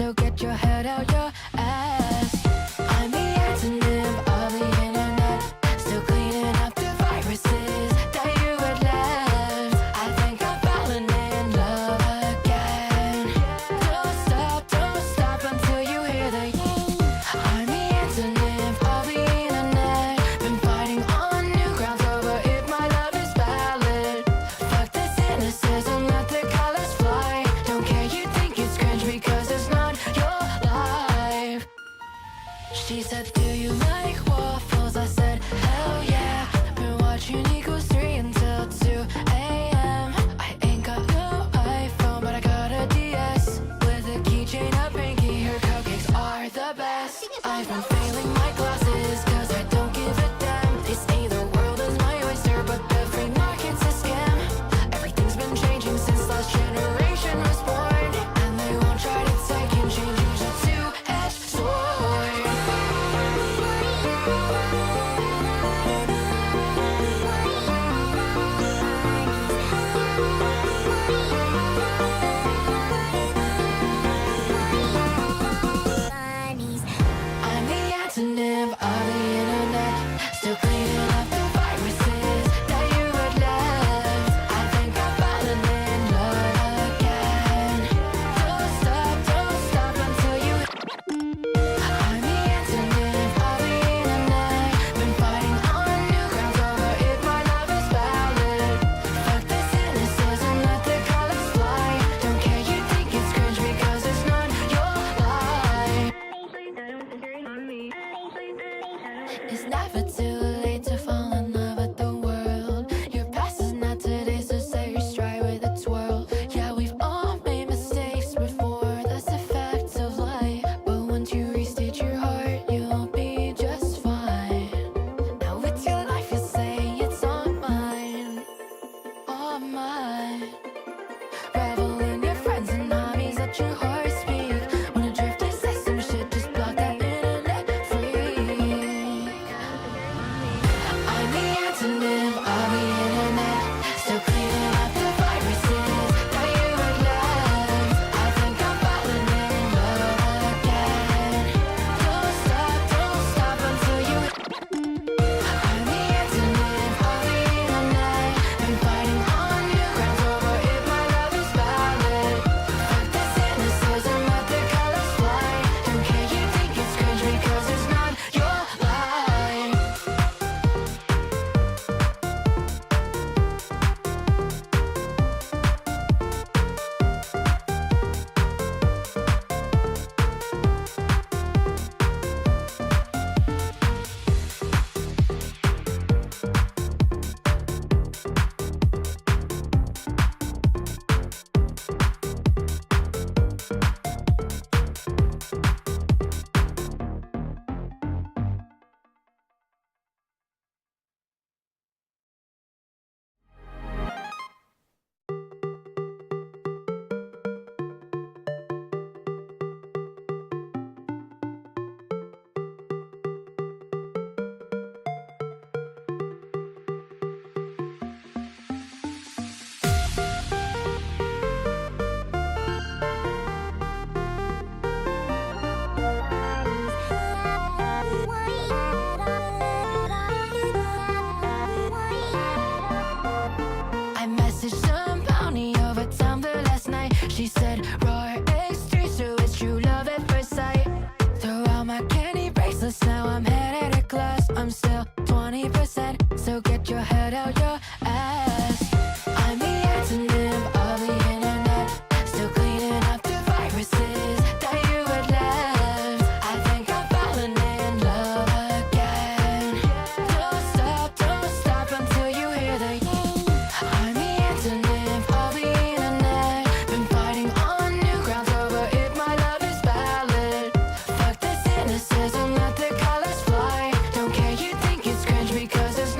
so get your head out your ass. I'm the antonym of the internet, still cleaning up the viruses that you had left. I think I'm falling in love again. Don't stop until you hear the I'm the antonym of the internet, been fighting on new grounds over if my love is valid. Fuck the cynicism, let the colors fly. Don't care, you think it's cringe because it's not your life. She said, do you like waffles? I said, hell yeah. Been watching Equals 3 until 2 a.m. I ain't got no iPhone, but I got a DS with a keychain, a pinky. Her cupcakes are the best. I've been failing my classes cause I don't give a damn. They say the world is my oyster, but the free market's a scam. Everything's been changing since last generation was born, and they won't try to take and change. Use a two-edged sword. I'm the antonym of the internet, still cleaning up the viruses that you had left. I think I'm falling in love again. Don't stop until you I'm the antonym of the internet, been fighting on new grounds over if my love is valid. Fuck the cynicism, let the colors fly. Don't care, you think it's cringe because it's not your life. It's never too late to fall in love with the world. Your past is not today, so say you're straight with a twirl. Yeah, we've all made mistakes before, that's the fact of life. But once you restate your heart, you'll be just fine. Now with your life, you say it's all mine, all mine. Revel in your friends and hobbies, let your heart speak. Wanna drift and say some shit, just block that internet free. I'm the antonym of the internet, still cleaning up the viruses that you had left. I think I'm falling in love again. Don't stop until you I'm the antonym of the internet, been fighting on new grounds over if my love is valid. Fuck the cynicism, let the colors fly. Don't care, you think it's cringe because it's not your life. I messaged some bounty over Tumblr last night. She said, Roar X3, so it's true love at first sight. Throw out my candy bracelets, now I'm headed to class. I'm still 20%, so get your head out your ass. I'm the antonym of the internet, still cleaning up the viruses that you had left. I think I'm falling in love again. Don't stop until you hear the I'm the antonym of the internet, been fighting on new grounds over if my love is valid. Fuck the cynicism, let the colors fly. Don't care, you think it's cringe because it's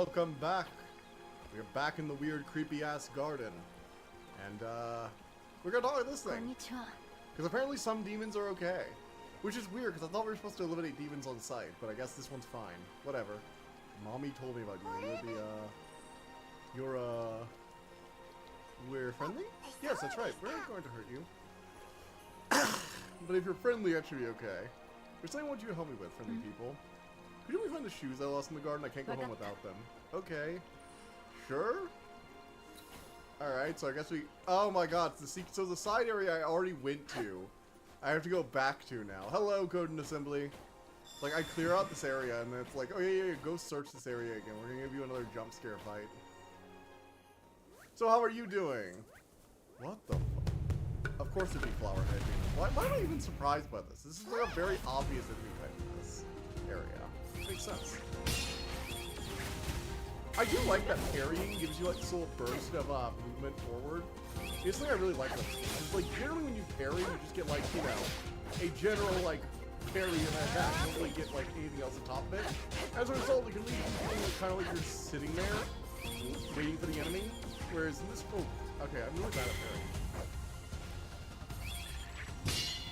welcome back. We're back in the weird, creepy-ass garden. And, we're gonna talk about this thing. Because apparently some demons are okay. Which is weird, because I thought we were supposed to eliminate demons on sight, but I guess this one's fine. Whatever. Mommy told me about you. We're friendly? Yes, that's right. We're not going to hurt you. But if you're friendly, that should be okay. There's something I want you to help me with, friendly people. Could you help me find the shoes I lost in the garden? I can't go home without them. Okay. Sure? Alright, so I guess we... Oh my god, so the side area I already went to, I have to go back to now. Hello, Code and Assembly. Like, I clear out this area, and then it's like, oh yeah, go search this area again. We're gonna give you another jump scare fight. So how are you doing? What the fuck? Of course it'd be flower hedging. Why am I even surprised by this? This is like a very obvious enemy type in this area. Makes sense. I do like that parrying gives you like this little burst of movement forward. It's something I really like about this game. It's like generally when you parry, you just get like, you know, a general like parry and attack. You don't really get like anything else on top of it. As a result, it can leave you feeling kind of like you're sitting there waiting for the enemy. Whereas in this, oh, okay, I'm really bad at parrying.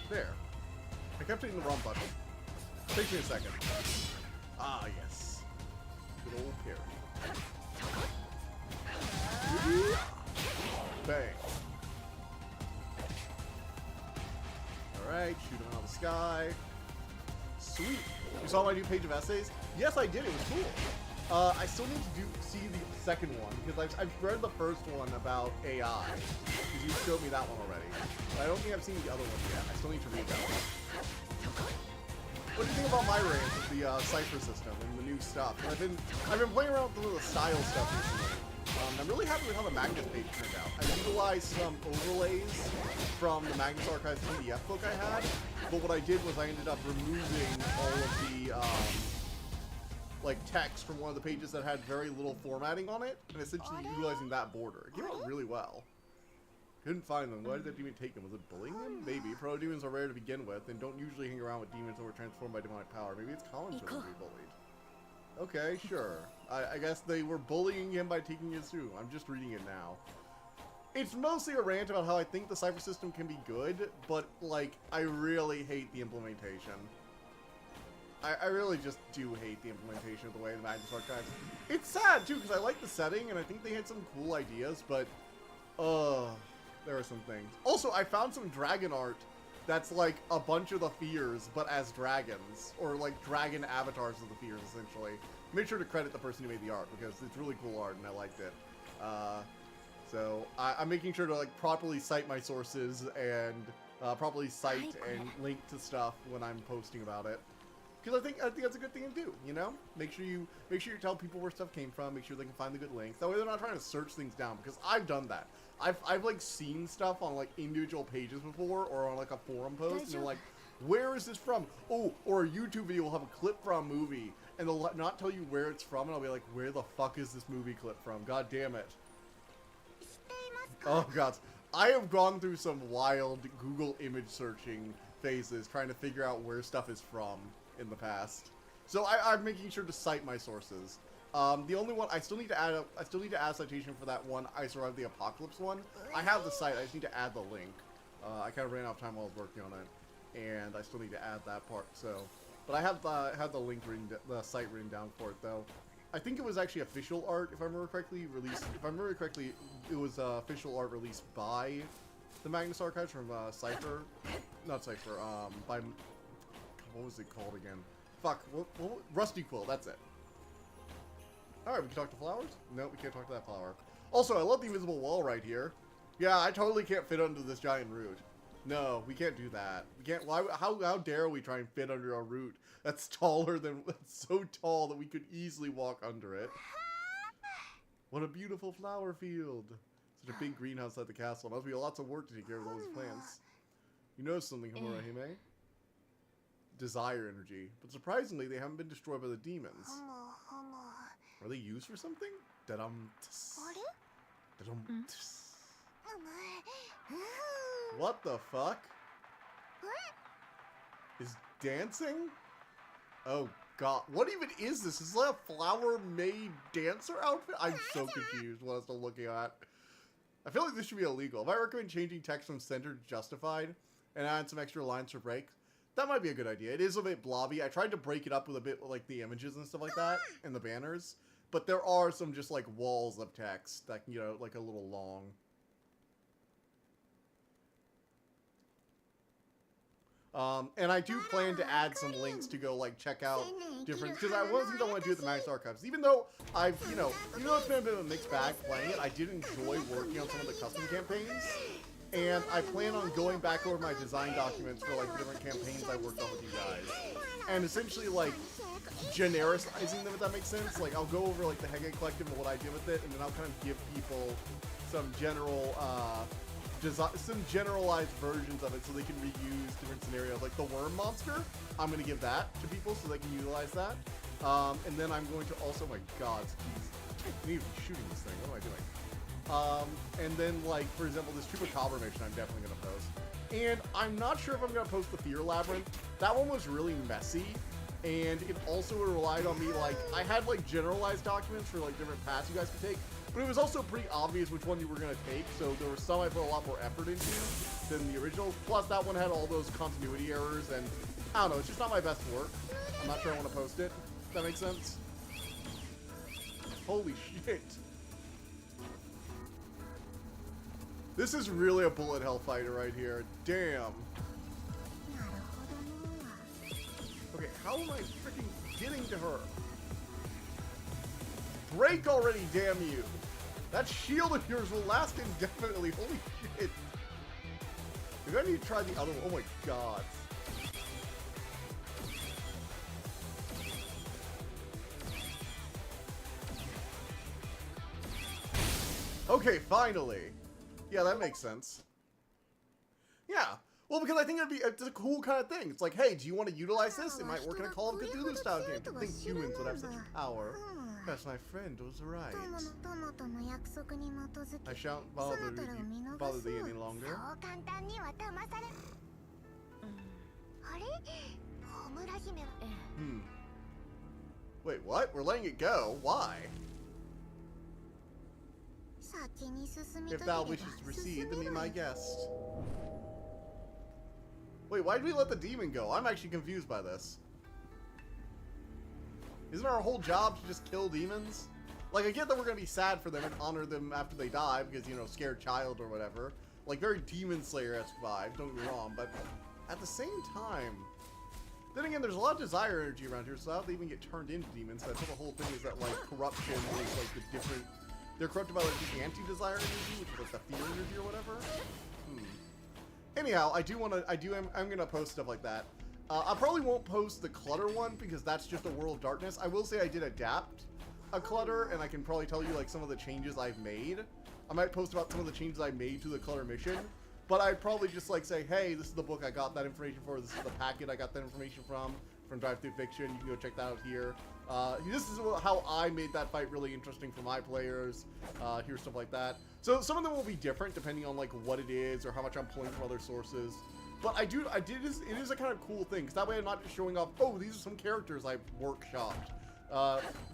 There. I kept hitting the wrong button. Takes me a second. Ah, yes. Good old parry. Bang. Alright, shoot him out of the sky. Sweet. You saw my new page of essays? Yes, I did. It was cool. I still need to see the second one, because I've read the first one about AI, because you showed me that one already. But I don't think I've seen the other one yet. I still need to read that one. What do you think about my rant of the cipher system and the new stuff? I've been playing around with the style stuff recently. I'm really happy with how the Magnus page turned out. I utilized some overlays from the Magnus Archives PDF book I had, but what I did was I ended up removing all of the like text from one of the pages that had very little formatting on it, and essentially utilizing that border. It came out really well. Couldn't find them. Why did that demon take them? Was it bullying them? Maybe. Proto-demons are rare to begin with, and don't usually hang around with demons that were transformed by demonic power. Maybe it's common for them to be bullied. Okay, sure. I guess they were bullying him by taking his shoe. I'm just reading it now. It's mostly a rant about how I think the cipher system can be good, but, like, I really hate the implementation. I really just do hate the implementation of the way the Magnus Archives. It's sad, too, because I like the setting, and I think they had some cool ideas, but... there are some things. Also, I found some dragon art that's like a bunch of the fears, but as dragons. Or like dragon avatars of the fears, essentially. Make sure to credit the person who made the art, because it's really cool art, and I liked it. So, I'm making sure to like properly cite my sources, and properly cite and link to stuff when I'm posting about it. Because I think that's a good thing to do, you know? Make sure you tell people where stuff came from, make sure they can find the good links. That way they're not trying to search things down, because I've done that. I've like seen stuff on like individual pages before, or on like a forum post, and they're like, where is this from? Oh, or a YouTube video will have a clip from a movie, and they'll not tell you where it's from, and I'll be like, where the fuck is this movie clip from? God damn it. Oh god. I have gone through some wild Google image searching phases trying to figure out where stuff is from in the past. So I'm making sure to cite my sources. The only one I still need to add a citation for that one I Survived the Apocalypse one. I have the site, I just need to add the link. I kind of ran out of time while I was working on it, and I still need to add that part. So, but I have the link the site written down for it though. I think it was actually official art, if I remember correctly, it was official art released by the Magnus Archives from Cypher, not Cypher, by, what was it called again? Fuck, what, Rusty Quill, that's it. Alright, we can talk to flowers? No, we can't talk to that flower. Also, I love the invisible wall right here. Yeah, I totally can't fit under this giant root. No, we can't do that. We can't, how dare we try and fit under a root that's that's so tall that we could easily walk under it. What a beautiful flower field. Such a big greenhouse at the castle. Must be lots of work to take care of all these plants. You know something, Homura Hime? Desire energy. But surprisingly, they haven't been destroyed by the demons. Are they used for something? What the fuck? Is dancing? Oh god. What even is this? Is that a flower maid dancer outfit? I'm so confused what I'm looking at. I feel like this should be illegal. If I recommend changing text from centered to justified and add some extra lines for break, that might be a good idea. It is a bit blobby. I tried to break it up with a bit like the images and stuff like that and the banners, but there are some just like walls of text that can get like a little long. And I do plan to add some links to go like check out different, because one of the things I want to do with the Max Archives, even though I've, even though it's been a bit of a mixed bag playing it, I did enjoy working on some of the custom campaigns, and I plan on going back over my design documents for like the different campaigns I worked on with you guys, and essentially like genericizing them, if that makes sense. Like I'll go over like the Hege Collective and what I did with it, and then I'll kind of give people some general, some generalized versions of it so they can reuse different scenarios. Like the worm monster, I'm going to give that to people so they can utilize that. And then I'm going to also, my god, geez, I need to be shooting this thing. What am I doing? And then, like, for example, this Chupacabra mission I'm definitely going to post. And I'm not sure if I'm going to post the Fear Labyrinth. That one was really messy. And it also relied on me, like, I had, like, generalized documents for, like, different paths you guys could take. But it was also pretty obvious which one you were going to take, so there were some I put a lot more effort into than the original. Plus, that one had all those continuity errors, and I don't know, it's just not my best work. I'm not sure I want to post it. Does that make sense? Holy shit. This is really a bullet hell fighter right here. Damn. Okay, how am I freaking getting to her? Break already, damn you! That shield of yours will last indefinitely. Holy shit! Maybe I need to try the other one. Oh my god. Okay, finally. Yeah, that makes sense. Yeah. Well, because I think it's a cool kind of thing. It's like, hey, do you want to utilize this? It might work in a Call of Cthulhu style game. I think humans would have such a power. Yes, my friend was right. I shan't bother thee any longer. Wait, what? We're letting it go? Why? If thou wishes to proceed, then be my guest. Wait, why did we let the demon go? I'm actually confused by this. Isn't our whole job to just kill demons? Like, I get that we're gonna be sad for them and honor them after they die because, you know, scared child or whatever. Like, very Demon Slayer-esque vibe, don't get me wrong, but at the same time, then again, there's a lot of desire energy around here, so how do they even get turned into demons? So I think the whole thing is that, like, corruption is, like, the different... They're corrupted by, like, the anti-desire energy, which is, like, the fear energy or whatever. Anyhow, I'm gonna post stuff like that. I probably won't post the Clutter one because that's just a World of Darkness. I will say I did adapt a Clutter, and I can probably tell you like some of the changes I've made. I might post about some of the changes I made to the Clutter mission, but I'd probably just like say, hey, this is the book I got that information for. This is the packet I got that information from Drive Thru Fiction. You can go check that out here. This is how I made that fight really interesting for my players. Here's stuff like that. So some of them will be different depending on like what it is or how much I'm pulling from other sources. But it is a kind of cool thing because that way I'm not just showing off, oh, these are some characters I've workshopped.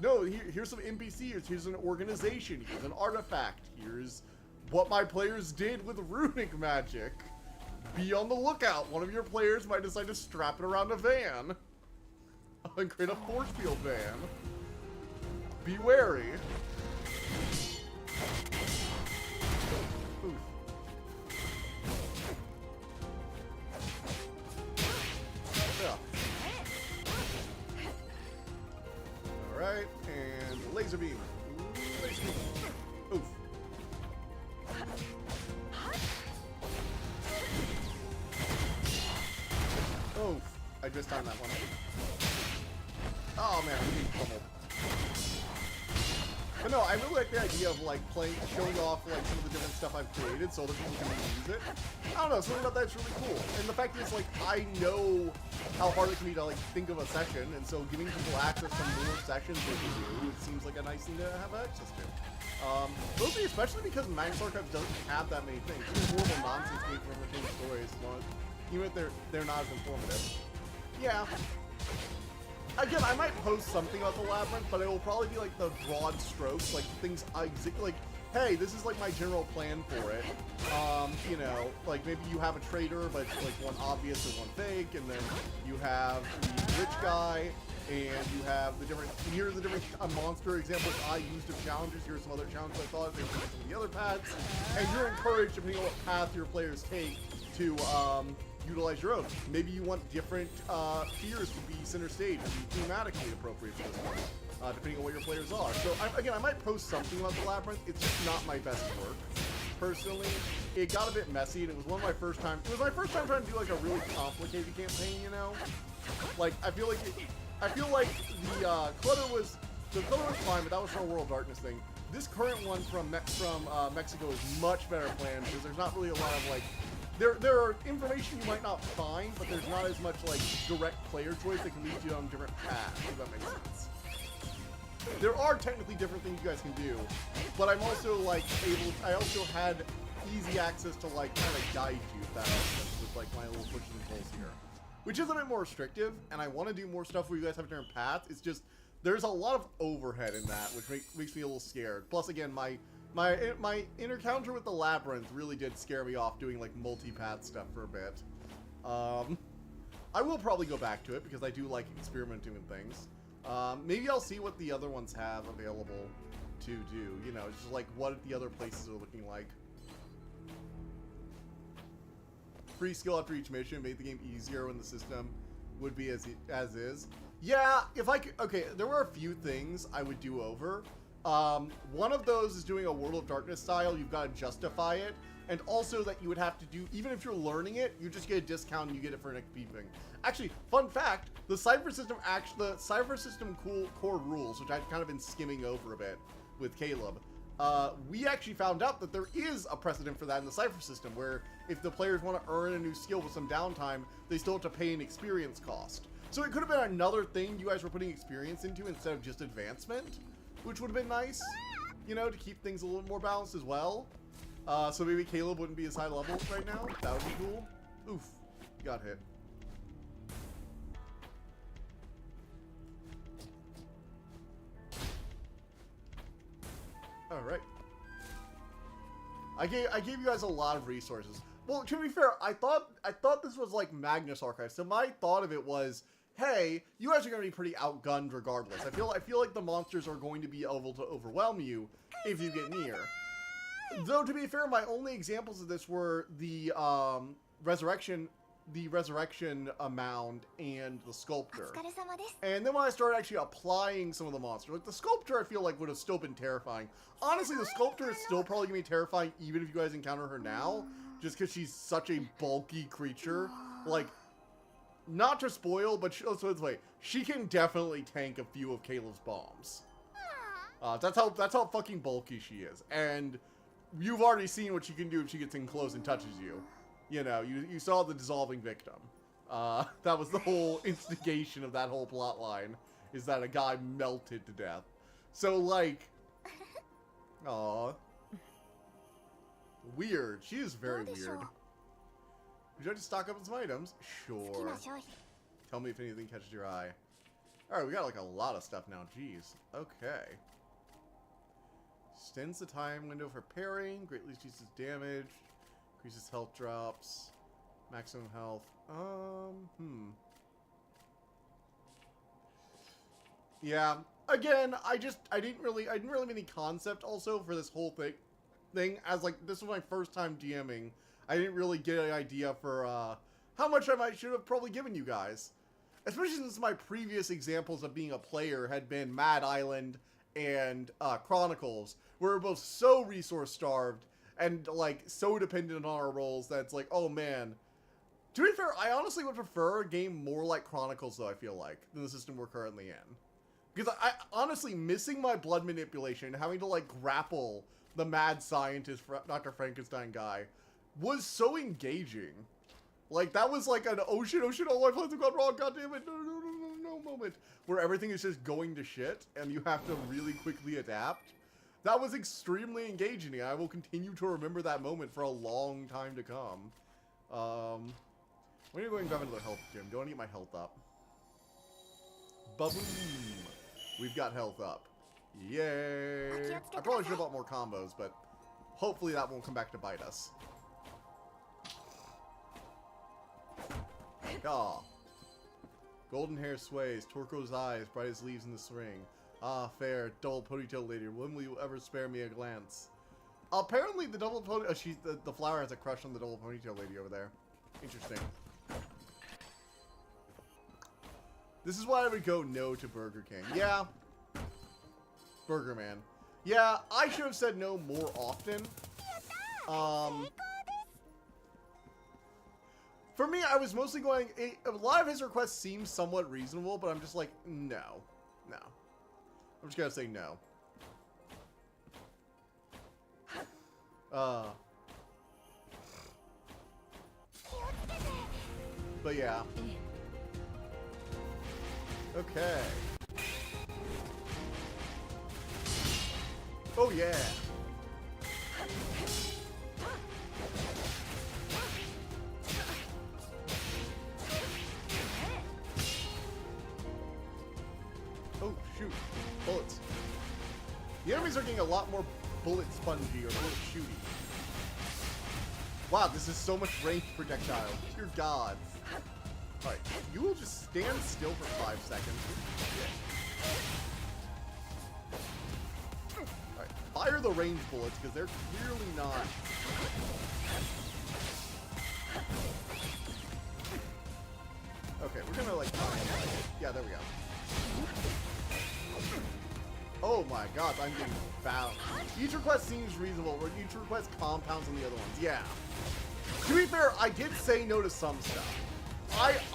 No, here's some NPCs, here's an organization, here's an artifact, here's what my players did with runic magic. Be on the lookout. One of your players might decide to strap it around a van and create a force field van. Be wary. Oof. Yeah. Alright, and laser beam. Laser beam. Oof. Oof. I just timed that one. Oh man, I'm getting pummeled. But no, I really like the idea of like showing off like some of the different stuff I've created so other people can use it. I don't know, something about that's really cool. And the fact is like I know how hard it can be to like think of a session, and so giving people access to more sessions they can do, it seems like a nice thing to have access to. Mostly especially because Max Archive doesn't have that many things. It's more of a nonsense game for entertaining stories, even if they're not as informative. Yeah. again, I might post something about the labyrinth, but it will probably be like the broad strokes, like things like, hey, this is like my general plan for it. You know, like maybe you have a traitor, but like one obvious and one fake, and then you have the rich guy, and you have the different, here are the different monster examples I used of challenges, here's some other challenges I thought, maybe some of the other paths, and you're encouraged, depending on what path your players take, to utilize your own. Maybe you want different fears to be center stage and be thematically appropriate for this one, depending on what your players are. So again, I might post something about the labyrinth. It's just not my best work. Personally, it got a bit messy, and it was one of my first time. It was my first time trying to do like a really complicated campaign. You know, like I feel like the clutter was fine, but that was from a World of Darkness thing. This current one from Mexico is much better planned because there's not really a lot of like. There are information you might not find, but there's not as much like direct player choice that can lead you on different paths, if that makes sense. There are technically different things you guys can do, but I'm also like I also had easy access to like kind of guide you, if that makes sense, with like my little pushes and pulls here. Which is a bit more restrictive, and I want to do more stuff where you guys have different paths. It's just, there's a lot of overhead in that, which makes me a little scared. Plus, again, my encounter with the labyrinth really did scare me off doing like multi-path stuff for a bit. I will probably go back to it because I do like experimenting with things. Maybe I'll see what the other ones have available to do. You know, just like what the other places are looking like. Free skill after each mission made the game easier when the system would be as is. Yeah, if I could, okay, there were a few things I would do over. One of those is doing a World of Darkness style. You've got to justify it, and also that you would have to do, even if you're learning it, you just get a discount and you get it for an XP thing. Actually, fun fact: the Cypher System core rules, which I've kind of been skimming over a bit with Caleb. We actually found out that there is a precedent for that in the Cypher System, where if the players want to earn a new skill with some downtime, they still have to pay an experience cost. So it could have been another thing you guys were putting experience into instead of just advancement, which would have been nice, you know, to keep things a little more balanced as well. So maybe Caleb wouldn't be as high level right now. That would be cool. Oof, got hit. All right. I gave you guys a lot of resources. Well, to be fair, I thought this was like Magnus Archive. So my thought of it was, hey, you guys are going to be pretty outgunned regardless. I feel like the monsters are going to be able to overwhelm you if you get near. Though, to be fair, my only examples of this were the resurrection mound and the sculptor. And then when I started actually applying some of the monsters, like the sculptor, I feel like would have still been terrifying. Honestly, the sculptor is still probably going to be terrifying even if you guys encounter her now, just because she's such a bulky creature. Like, not to spoil, but let's put it this way, she can definitely tank a few of Caleb's bombs. That's how fucking bulky she is. And you've already seen what she can do if she gets in close and touches you. You know, you saw the dissolving victim. That was the whole instigation of that whole plot line, is that a guy melted to death. So, like, aw. Weird. She is very weird. Would you like to stock up on some items? Sure. Tell me if anything catches your eye. Alright, we got like a lot of stuff now. Jeez. Okay. Extends the time window for parrying. Greatly reduces damage. Increases health drops. Maximum health. Yeah. Again, I didn't really have any concept also for this whole thing. As like, this was my first time DMing. I didn't really get an idea for how much I should have probably given you guys. Especially since my previous examples of being a player had been Mad Island and Chronicles, where we're both so resource starved and like so dependent on our rolls that it's like, oh man. To be fair, I honestly would prefer a game more like Chronicles, though, I feel like, than the system we're currently in. Because I honestly, missing my blood manipulation and having to like grapple the mad scientist, Dr. Frankenstein guy, was so engaging. Like, that was like an oh shit, all my plans have gone wrong, goddammit, no moment, where everything is just going to shit, and you have to really quickly adapt. That was extremely engaging, and I will continue to remember that moment for a long time to come. When are you going back into the health gym? Do I need my health up? Ba-boom. We've got health up. Yay. I probably should have bought more combos, but hopefully that won't come back to bite us. Ah. Golden hair sways, turquoise eyes, bright as leaves in the spring. Ah, fair, dull ponytail lady, when will you ever spare me a glance? Apparently the double ponytail, the flower has a crush on the double ponytail lady over there. Interesting. This is why I would go no to Burger King. Yeah. Burger Man. Yeah, I should have said no more often. For me, I was mostly going, a lot of his requests seem somewhat reasonable, but I'm just like, no. No. I'm just gonna say no. But yeah. Okay. Oh yeah. Oh shoot. Bullets. The enemies are getting a lot more bullet spongy or bullet shooty. Wow, this is so much ranged projectile. Dear gods. Alright, you will just stand still for 5 seconds. Alright, fire the range bullets, because they're clearly not... Okay, we're gonna, like, yeah, there we go. Oh my god, I'm getting fouled. Each request seems reasonable, or each request compounds on the other ones. Yeah. To be fair, I did say no to some stuff.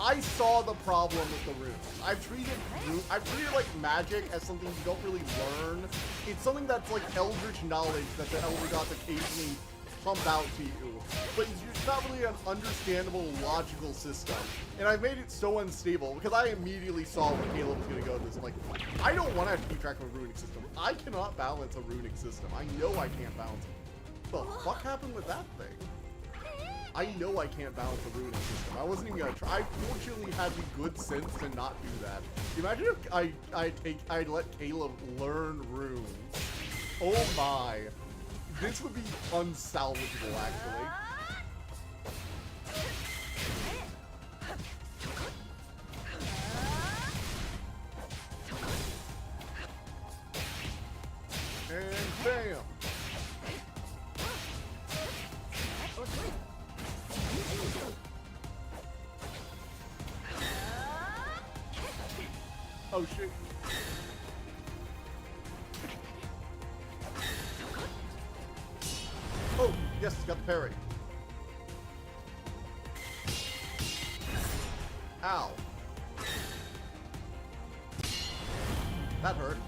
I saw the problem with the runes. I've treated like magic as something you don't really learn. It's something that's like eldritch knowledge that the elder gods occasionally pump out to you. But it's not really an understandable, logical system. And I've made it so unstable because I immediately saw where Caleb was going to go with this. I'm like, I don't want to have to keep track of a runic system. I cannot balance a runic system. I know I can't balance it. The fuck happened with that thing? I know I can't balance a runic system. I wasn't even gonna try. I fortunately had the good sense to not do that. Imagine if I let Caleb learn runes. Oh my. This would be unsalvageable, actually. And bam! Oh shit. Oh, yes, it's got the parry. Ow. That hurt.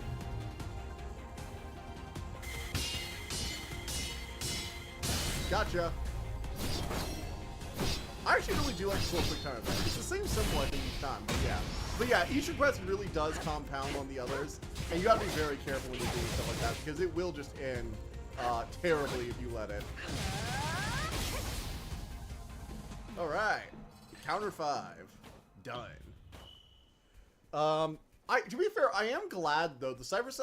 Gotcha. I actually really do like the slow quick time effect. It's the same symbol I think each time, but yeah. But yeah, each request really does compound on the others, and you gotta be very careful when you're doing stuff like that, because it will just end terribly if you let it. Alright. Counter 5. Done. To be fair, I am glad though,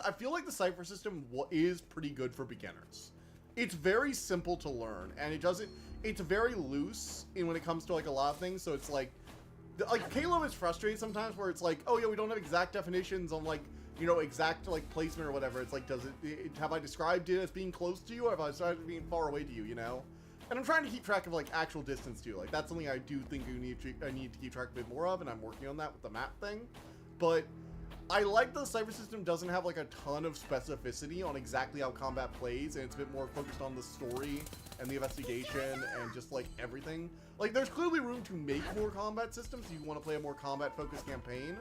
I feel like the cipher system is pretty good for beginners. It's very simple to learn, and it's very loose when it comes to like a lot of things, so it's like Caleb is frustrated sometimes where it's like, oh yeah, we don't have exact definitions on like, you know, exact like placement or whatever. It's like, have I described it as being close to you, or have I described it as being far away to you, you know? And I'm trying to keep track of like actual distance too. Like that's something I do think I need to keep track a bit more of, and I'm working on that with the map thing. But I like the cipher system doesn't have like a ton of specificity on exactly how combat plays, and it's a bit more focused on the story and the investigation and just like everything. Like there's clearly room to make more combat systems if you want to play a more combat focused campaign,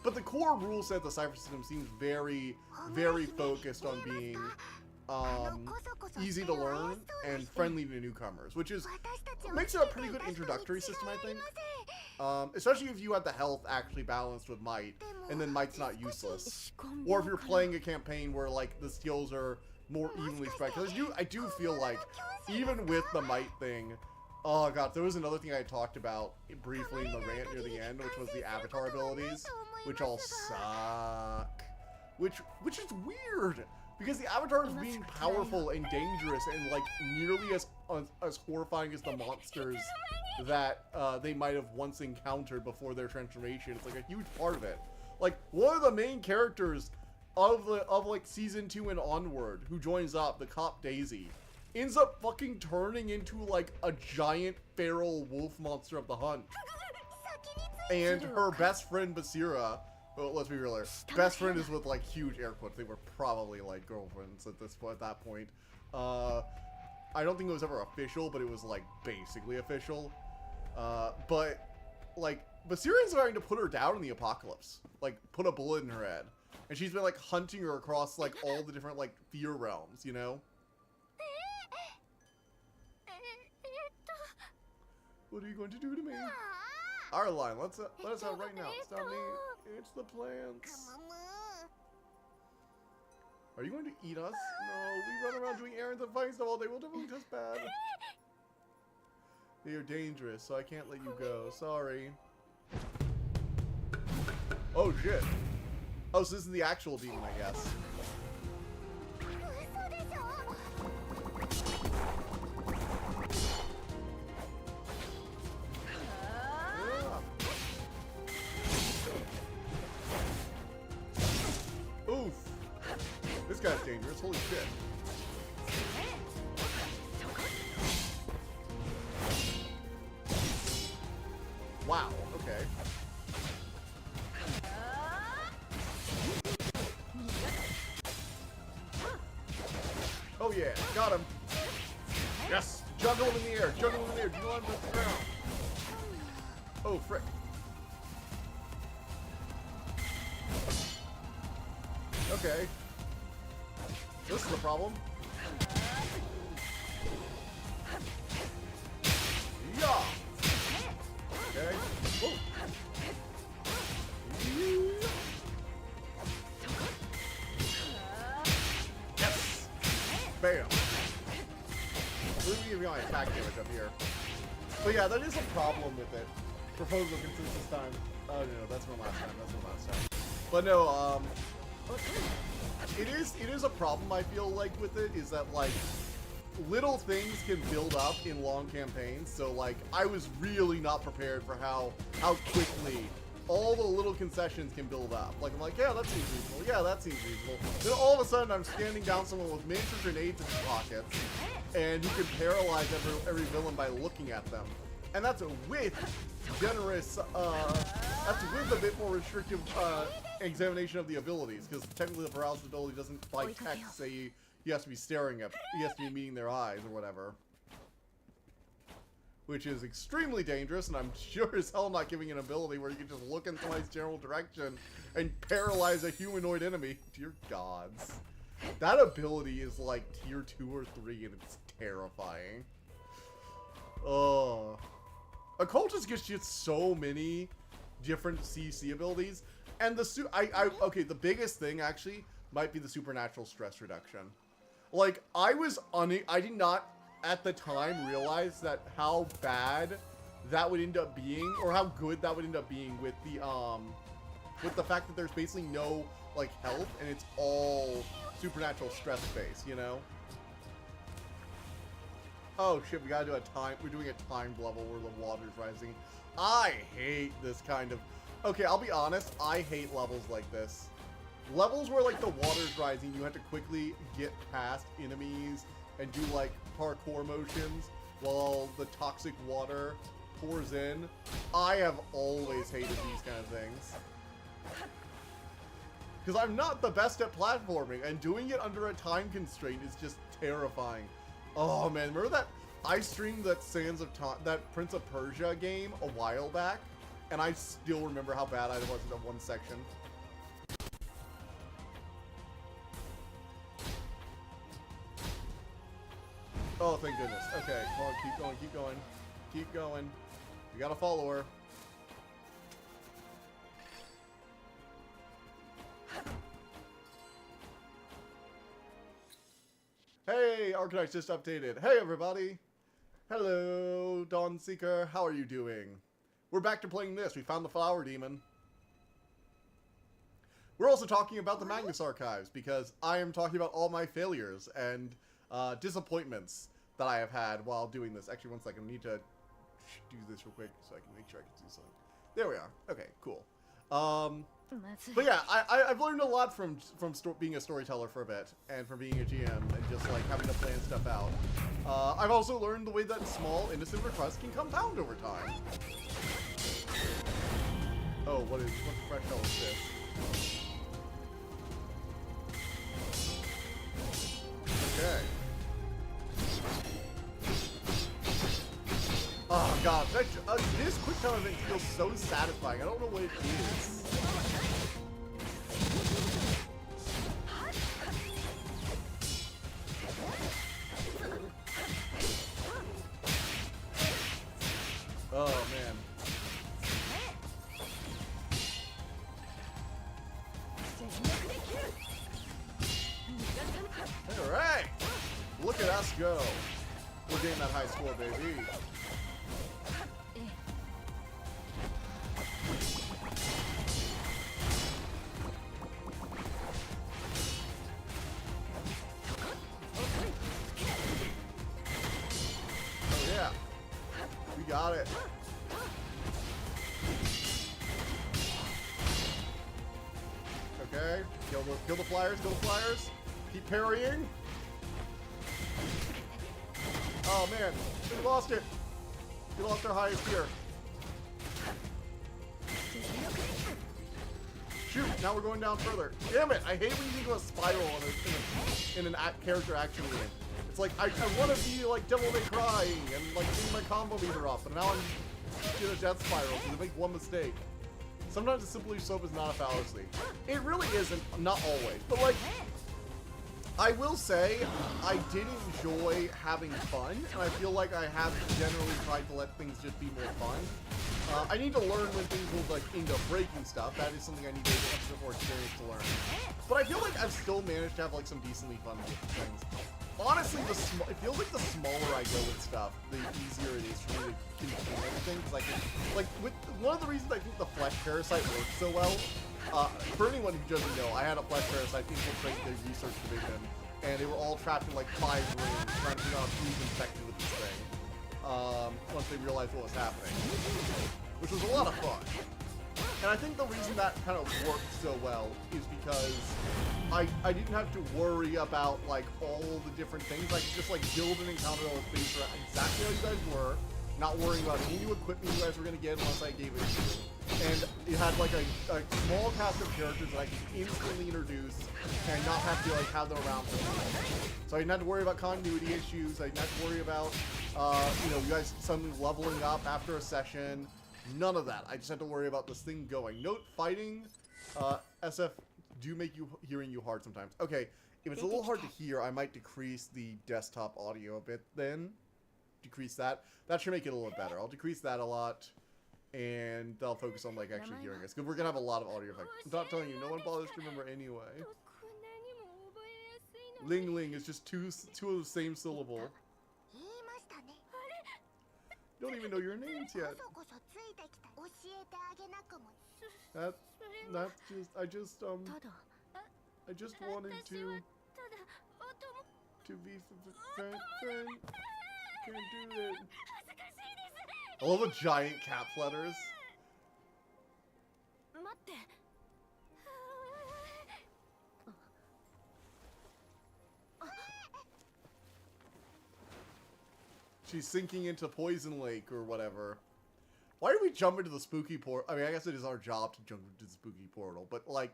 but the core rule set of the cipher system seems very, very focused on being easy to learn and friendly to newcomers, which makes it a pretty good introductory system, I think. Especially if you have the health actually balanced with might, and then might's not useless. Or if you're playing a campaign where like the skills are more evenly spread. Because I do feel like even with the might thing, Oh god, there was another thing I talked about briefly in the rant near the end, which was the avatar abilities, which all suck. Which is weird, because the avatars being powerful and dangerous and like nearly as horrifying as the monsters that they might have once encountered before their transformation. It's like a huge part of it. Like one of the main characters of like season 2 and onward, who joins up, the cop Daisy, ends up fucking turning into like a giant feral wolf monster of the hunt. And her best friend Basira, well, let's be real here, best friend is with like huge air quotes. They were probably like girlfriends at that point. I don't think it was ever official, but it was like basically official. But like Basira's starting to put her down in the apocalypse, like put a bullet in her head, and she's been like hunting her across like all the different like fear realms, you know. What are you going to do to me? Our line, let us out right now. Stop me. It's the plants. Are you going to eat us? No, we run around doing errands and fighting stuff all day. We'll definitely taste bad. They are dangerous, so I can't let you go. Sorry. Oh shit. Oh, so this is the actual demon, I guess. Oof. This guy's dangerous. Holy shit. Wow. Okay. Oh yeah. Got him. Yes. Juggle him in the air. Juggle him in the air. Do you want him to the ground? Oh, frick. Okay. This is the problem. Yeah. Okay. Whoa. Yes. Bam. Let me give you my attack damage up here. But yeah, that is a problem with it. Proposal consists this time. Oh no, that's from last time. That's from last time. But no, it is a problem I feel like with it, is that like little things can build up in long campaigns. So like I was really not prepared for how quickly all the little concessions can build up. Like I'm like, yeah, that seems reasonable. Yeah, that seems reasonable. Then all of a sudden I'm standing down someone with miniature grenades in his pockets, and you can paralyze every villain by looking at them. And that's with generous, that's with a bit more restrictive examination of the abilities, because technically the paralysis ability doesn't by text say he has to be staring at, he has to be meeting their eyes or whatever. Which is extremely dangerous, and I'm sure as hell not giving an ability where you can just look in somebody's general direction and paralyze a humanoid enemy. Dear gods. That ability is like tier 2 or 3, and it's terrifying. Oh. Occultist gets you so many different CC abilities, and the okay, the biggest thing actually might be the supernatural stress reduction. Like I did not at the time realize that how bad that would end up being, or how good that would end up being with the fact that there's basically no like health and it's all supernatural stress based, you know? Oh shit, we gotta do we're doing a timed level where the water's rising. I hate this kind of, okay, I'll be honest, I hate levels like this. Levels where like the water's rising, you have to quickly get past enemies and do like parkour motions while the toxic water pours in. I have always hated these kind of things. Because I'm not the best at platforming, and doing it under a time constraint is just terrifying. Oh man, remember that I streamed that that Prince of Persia game a while back, and I still remember how bad I was in that one section. Oh, thank goodness. Okay, come on, keep going, keep going. Keep going. We gotta follow her. Hey, Archetypes just updated. Hey, everybody. Hello, Dawn Seeker. How are you doing? We're back to playing this. We found the Flower Demon. We're also talking about the Magnus Archives, because I am talking about all my failures and disappointments that I have had while doing this. Actually, one second. I need to do this real quick so I can make sure I can do something. There we are. Okay, cool. But yeah, I've learned a lot from being a storyteller for a bit, and from being a GM, and just like having to plan stuff out. I've also learned the way that small, innocent requests can compound over time. Oh, what fresh hell is this? Okay. Oh god, this quick time event feels so satisfying. I don't know what it is. Oh man. Alright! Look at us go. We're getting that high score, baby. Oh yeah. We got it. Okay. Kill the flyers, kill the flyers. Keep parrying. Oh man, we lost it. We lost our highest tier. Shoot, now we're going down further. Damn it, I hate when you can go a spiral in an character action game. It's like, I want to be like Devil May Cry and like getting my combo meter up, and now I'm in a death spiral because I make one mistake. Sometimes a simple soap is not a fallacy. It really isn't, not always, but like, I will say, I did enjoy having fun, and I feel like I have generally tried to let things just be more fun. I need to learn when things will like end up breaking stuff. That is something I need to get a bit more experience to learn. But I feel like I've still managed to have like some decently fun things. Honestly, it feels like the smaller I go with stuff, the easier it is for me to contain everything. Because I can, like, one of the reasons I think the Flesh Parasite works so well. For anyone who doesn't know, I had a Flesh Parasite infiltrate the research division, and they were all trapped in like 5 rooms trying to figure out who's infected with this thing. Once they realized what was happening, which was a lot of fun. And I think the reason that kind of worked so well is because I didn't have to worry about like all the different things. I could just like build an encounter that was based around exactly how you guys were, not worrying about any new equipment you guys were going to get unless I gave it to you. And it had like a small cast of characters that I could instantly introduce and not have to like have them around for long. So I didn't have to worry about continuity issues. I didn't have to worry about you know, you guys suddenly leveling up after a session. None of that. I just had to worry about this thing going. Note, fighting SF do make hearing you hard sometimes. Okay, if it's a little hard to hear, I might decrease the desktop audio a bit then. Decrease that. That should make it a little better. I'll decrease that a lot, and I'll focus on like actually hearing us, because we're gonna have a lot of audio effects. I'm not telling you, no one bothers to remember anyway. Ling Ling is just two of the same syllable. Don't even know your names yet. That's just I just wanted to be friend. Can't do it. I love the giant caps letters. She's sinking into Poison Lake or whatever. Why do we jump into the spooky portal? I mean, I guess it is our job to jump into the spooky portal, but like,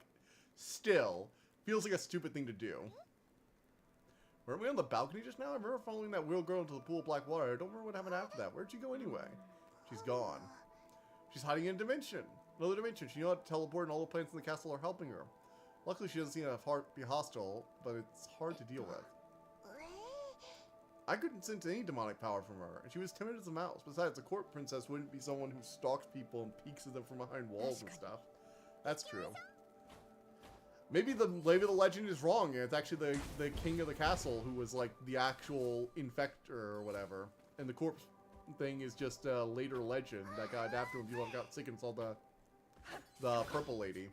still, feels like a stupid thing to do. Weren't we on the balcony just now? I remember following that wheel girl into the pool of black water. I don't remember what happened after that. Where'd she go anyway? She's gone. She's hiding in a dimension. Another dimension. She knows how to teleport, and all the plants in the castle are helping her. Luckily, she doesn't seem to be hostile, but it's hard to deal with. I couldn't sense any demonic power from her, and she was timid as a mouse. Besides, a court princess wouldn't be someone who stalks people and peeks at them from behind walls and stuff. That's true. Maybe the legend is wrong, and it's actually the king of the castle who was like the actual infector or whatever. And the corpse thing is just a later legend that got adapted when people got sick and saw the purple lady.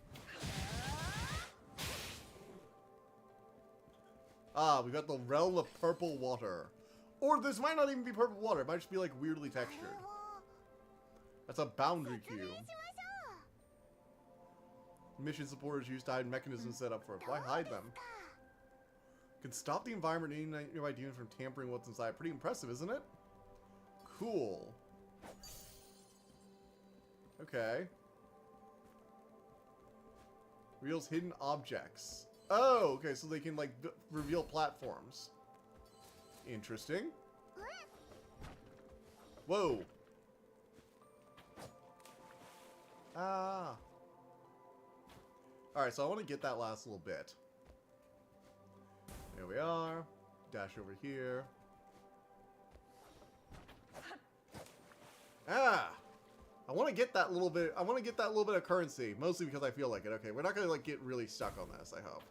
Ah, we got the realm of purple water. Or this might not even be purple water. It might just be like weirdly textured. That's a boundary cube. Mission supporters use to hide mechanisms set up for it. Why hide them? Can stop the environment and any nearby demons from tampering what's inside. Pretty impressive, isn't it? Cool. Okay. Reveals hidden objects. Oh, okay, so they can, like, reveal platforms. Interesting. Whoa. Ah. Alright, so I want to get that last little bit. There we are. Dash over here. Ah! I want to get that little bit. I want to get that little bit of currency, mostly because I feel like it. Okay, we're not gonna like get really stuck on this. I hope.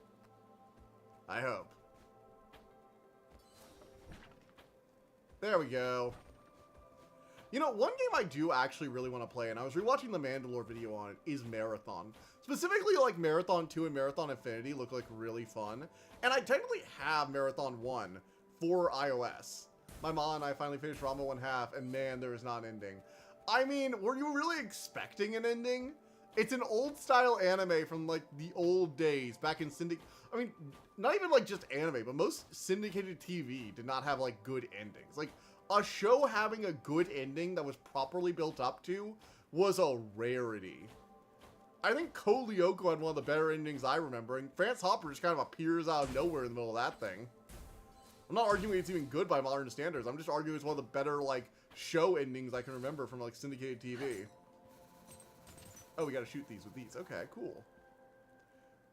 I hope. There we go. You know, one game I do actually really want to play, and I was rewatching the Mandalore video on it, is Marathon. Specifically, like, Marathon 2 and Marathon Infinity look like really fun. And I technically have Marathon 1 for iOS. My mom and I finally finished Rama 1/2, and man, there is not an ending. I mean, were you really expecting an ending? It's an old-style anime from, like, the old days, back in I mean, not even, like, just anime, but most syndicated TV did not have, like, good endings. Like, a show having a good ending that was properly built up to was a rarity. I think Code Lyoko had one of the better endings I remember, and France Hopper just kind of appears out of nowhere in the middle of that thing. I'm not arguing it's even good by modern standards. I'm just arguing it's one of the better, like, show endings I can remember from, like, syndicated TV. Oh, we gotta shoot these with these. Okay, cool.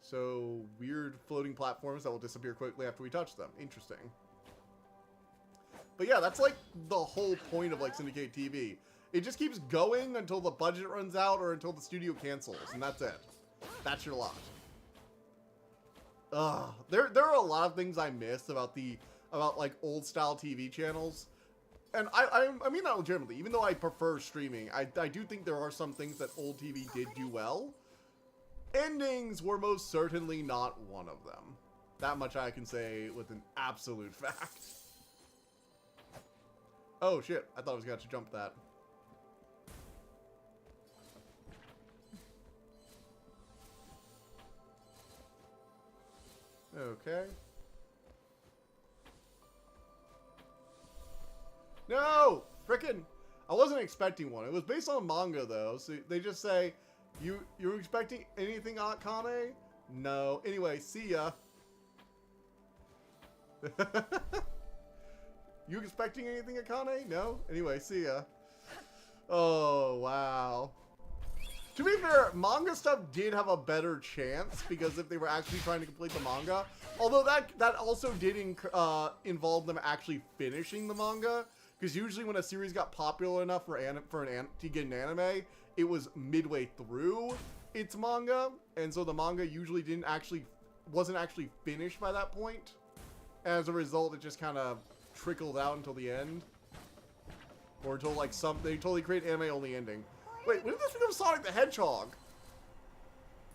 So, weird floating platforms that will disappear quickly after we touch them. Interesting. But yeah, that's like the whole point of like syndicated TV. It just keeps going until the budget runs out or until the studio cancels, and that's it. That's your lot. Ugh. There are a lot of things I miss about like old style TV channels. And I mean that legitimately. Even though I prefer streaming, I do think there are some things that old TV did do well. Endings were most certainly not one of them. That much I can say with an absolute fact. Oh shit, I thought I was going to jump that. Okay. No! Frickin'! I wasn't expecting one. It was based on manga though, so they just say, you're expecting anything, Akane? No. Anyway, see ya. You expecting anything, Akane? No? Anyway, see ya. Oh, wow. To be fair, manga stuff did have a better chance, because if they were actually trying to complete the manga, although that also did involve them actually finishing the manga, because usually when a series got popular enough to get an anime, it was midway through its manga, and so the manga usually wasn't actually finished by that point. As a result, it just kind of trickled out until the end, or until like they totally create anime only ending. Wait, when did this become Sonic the Hedgehog?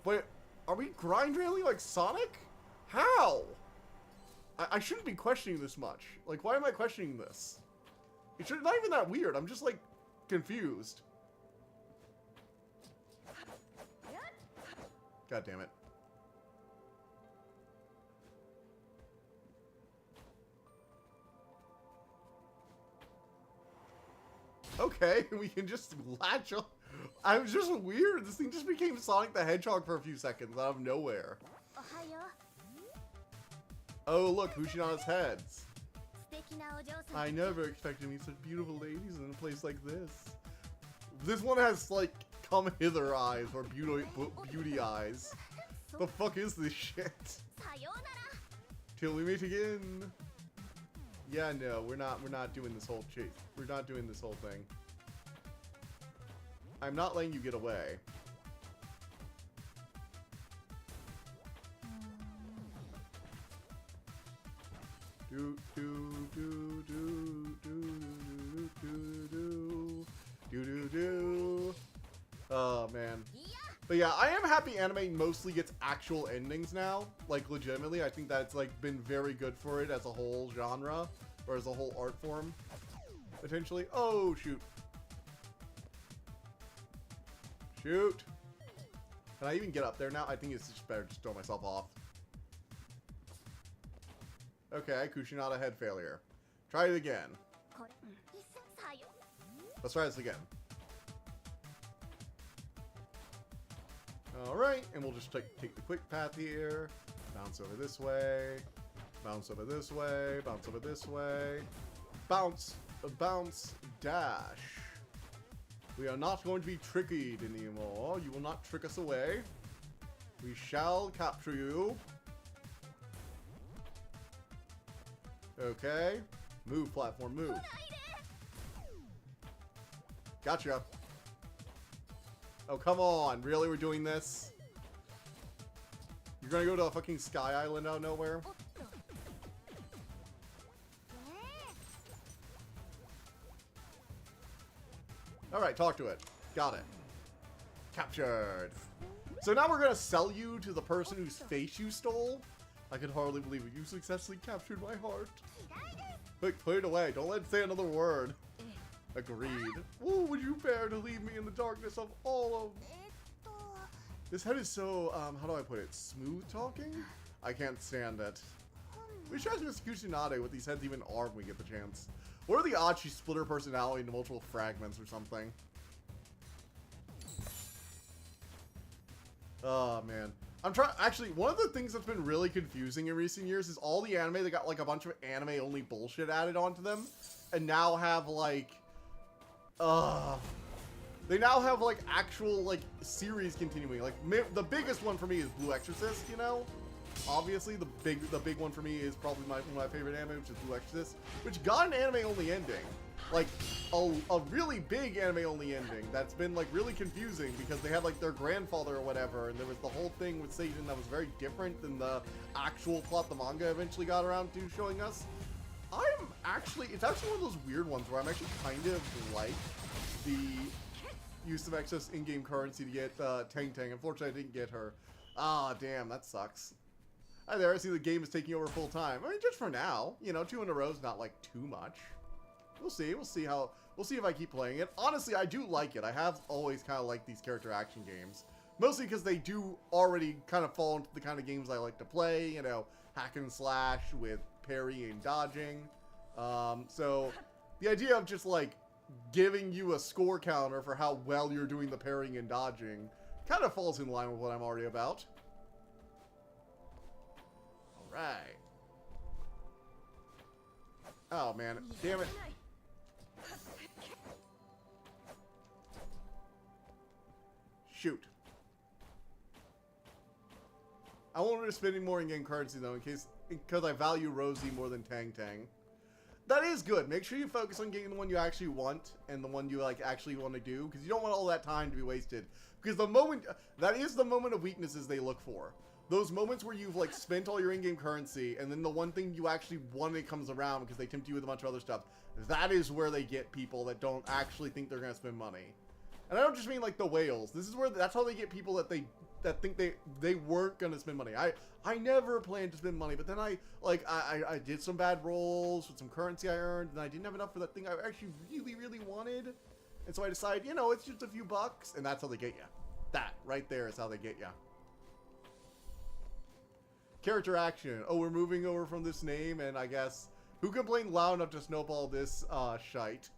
Wait, are we grind railing like Sonic? How? I shouldn't be questioning this much. Like, why am I questioning this? It's not even that weird. I'm just like confused. God damn it. Okay, we can just latch on. I was just weird. This thing just became Sonic the Hedgehog for a few seconds out of nowhere. Oh, look, Fushina's heads. I never expected to meet such beautiful ladies in a place like this. This one has, like, come hither eyes, or beauty eyes. The fuck is this shit? Till we meet again. Yeah, no, we're not doing this whole chase. We're not doing this whole thing. I'm not letting you get away. Do do do do do do. do do do do do. Oh man. But yeah, I am happy anime mostly gets actual endings now. Like legitimately, I think that's like been very good for it as a whole genre or as a whole art form. Potentially. Oh shoot. Shoot. Can I even get up there now? I think it's just better to just throw myself off. Okay, Kushinada head failure. Try it again. Let's try this again. Alright, and we'll just take the quick path here. Bounce over this way. Bounce over this way. Bounce over this way. Bounce. Bounce. Dash. We are not going to be tricked anymore. You will not trick us away. We shall capture you. Okay. Move, platform, move. Gotcha. Oh, come on. Really? We're doing this? You're gonna go to a fucking sky island out of nowhere? Alright, talk to it. Got it. Captured. So now we're gonna sell you to the person whose face you stole. I can hardly believe it. You successfully captured my heart. Quick, put it away. Don't let it say another word. Agreed. Ooh, would you bear to leave me in the darkness of all of... This head is so, how do I put it? Smooth talking? I can't stand it. We should ask Miss Kuchinade what these heads even are when we get the chance. What are the odds she split her personality into multiple fragments or something? Oh, man. I'm trying... Actually, one of the things that's been really confusing in recent years is all the anime, they got, like, a bunch of anime-only bullshit added onto them. And now have, like... They now have, like, actual, like, series continuing. Like, the biggest one for me is Blue Exorcist, you know? Obviously, the big one for me is probably one of my favorite anime, which is Blue Exorcist, which got an anime-only ending. Like, a really big anime-only ending that's been, like, really confusing because they had, like, their grandfather or whatever, and there was the whole thing with Satan that was very different than the actual plot the manga eventually got around to showing us. It's actually one of those weird ones where I'm actually kind of like the use of excess in-game currency to get Tang Tang. Unfortunately, I didn't get her. Ah, damn, that sucks. Hi there, I see the game is taking over full time. I mean, just for now. You know, 2 in a row is not, like, too much. We'll see. We'll see if I keep playing it. Honestly, I do like it. I have always kind of liked these character action games. Mostly because they do already kind of fall into the kind of games I like to play. You know, hack and slash with parry and dodging. So the idea of just, like, giving you a score counter for how well you're doing the parrying and dodging kind of falls in line with what I'm already about. Alright. Oh, man. Damn it. Shoot. I won't risk spending more in-game currency, though, because I value Rosie more than Tang Tang. That is good. Make sure you focus on getting the one you actually want and the one you, like, actually want to do, because you don't want all that time to be wasted. Because that is the moment of weaknesses they look for. Those moments where you've, like, spent all your in-game currency, and then the one thing you actually wanted comes around because they tempt you with a bunch of other stuff. That is where they get people that don't actually think they're going to spend money. And I don't just mean, like, the whales. That's how they get people that think they weren't going to spend money. I never planned to spend money, but then I did some bad rolls with some currency I earned, and I didn't have enough for that thing I actually really, really wanted. And so I decided, you know, it's just a few bucks, and that's how they get you. That right there is how they get you. Character action. Oh, we're moving over from this name, and I guess who complained loud enough to snowball this shite?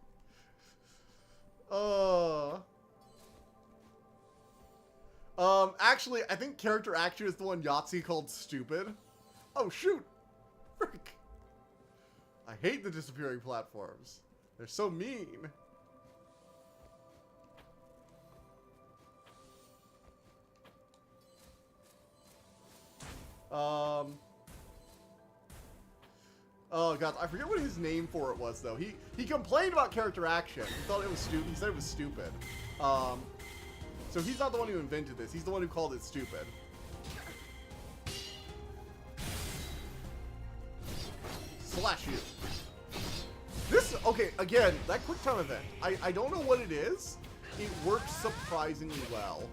Actually, I think character action is the one Yahtzee called stupid. Oh, shoot! Frick! I hate the disappearing platforms. They're so mean. Oh god, I forget what his name for it was though. He complained about character action. He thought it was stupid. He said it was stupid. So he's not the one who invented this. He's the one who called it stupid. Slash you. This Okay, again, that quick time event. I don't know what it is. It works surprisingly well.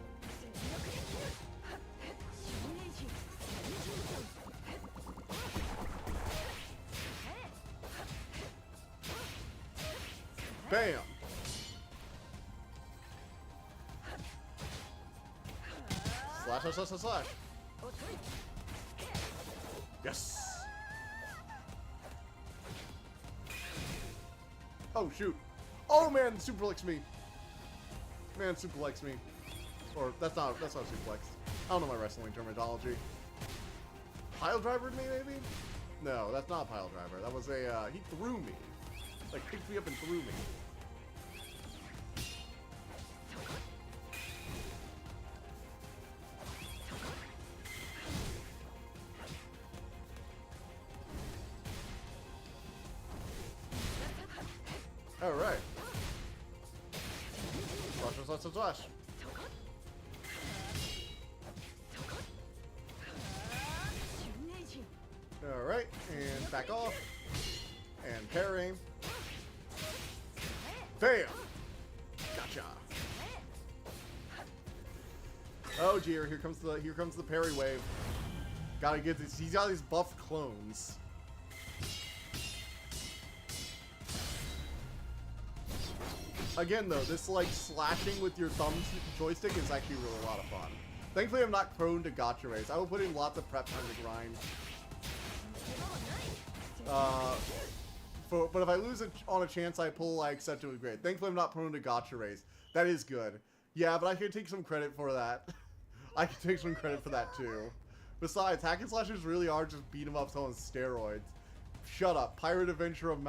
Bam! Slash, slash, slash, slash, slash. Yes! Oh, shoot. Oh, man, suplex me. Man, suplex me. Or, that's not suplex. I don't know my wrestling terminology. Pile drivered me, maybe? No, that's not a pile driver. That was a, he threw me. Like, picked me up and threw me. Alright. Slash, slash, slash, slash. Alright, and back off. And parry. Bam! Gotcha. Oh dear, here comes the parry wave. Gotta get this. He's got these buffed clones. Again though, this like slashing with your thumb joystick is actually really a lot of fun. Thankfully I'm not prone to gotcha rays. I will put in lots of prep time to grind. But if I lose on a chance I pull, I accept it with great. Thankfully I'm not prone to gotcha rays. That is good. Yeah, but I can take some credit for that. I can take some credit for that too. Besides, hack and slashers really are just beat 'em ups on steroids. Shut up. Pirate Adventure of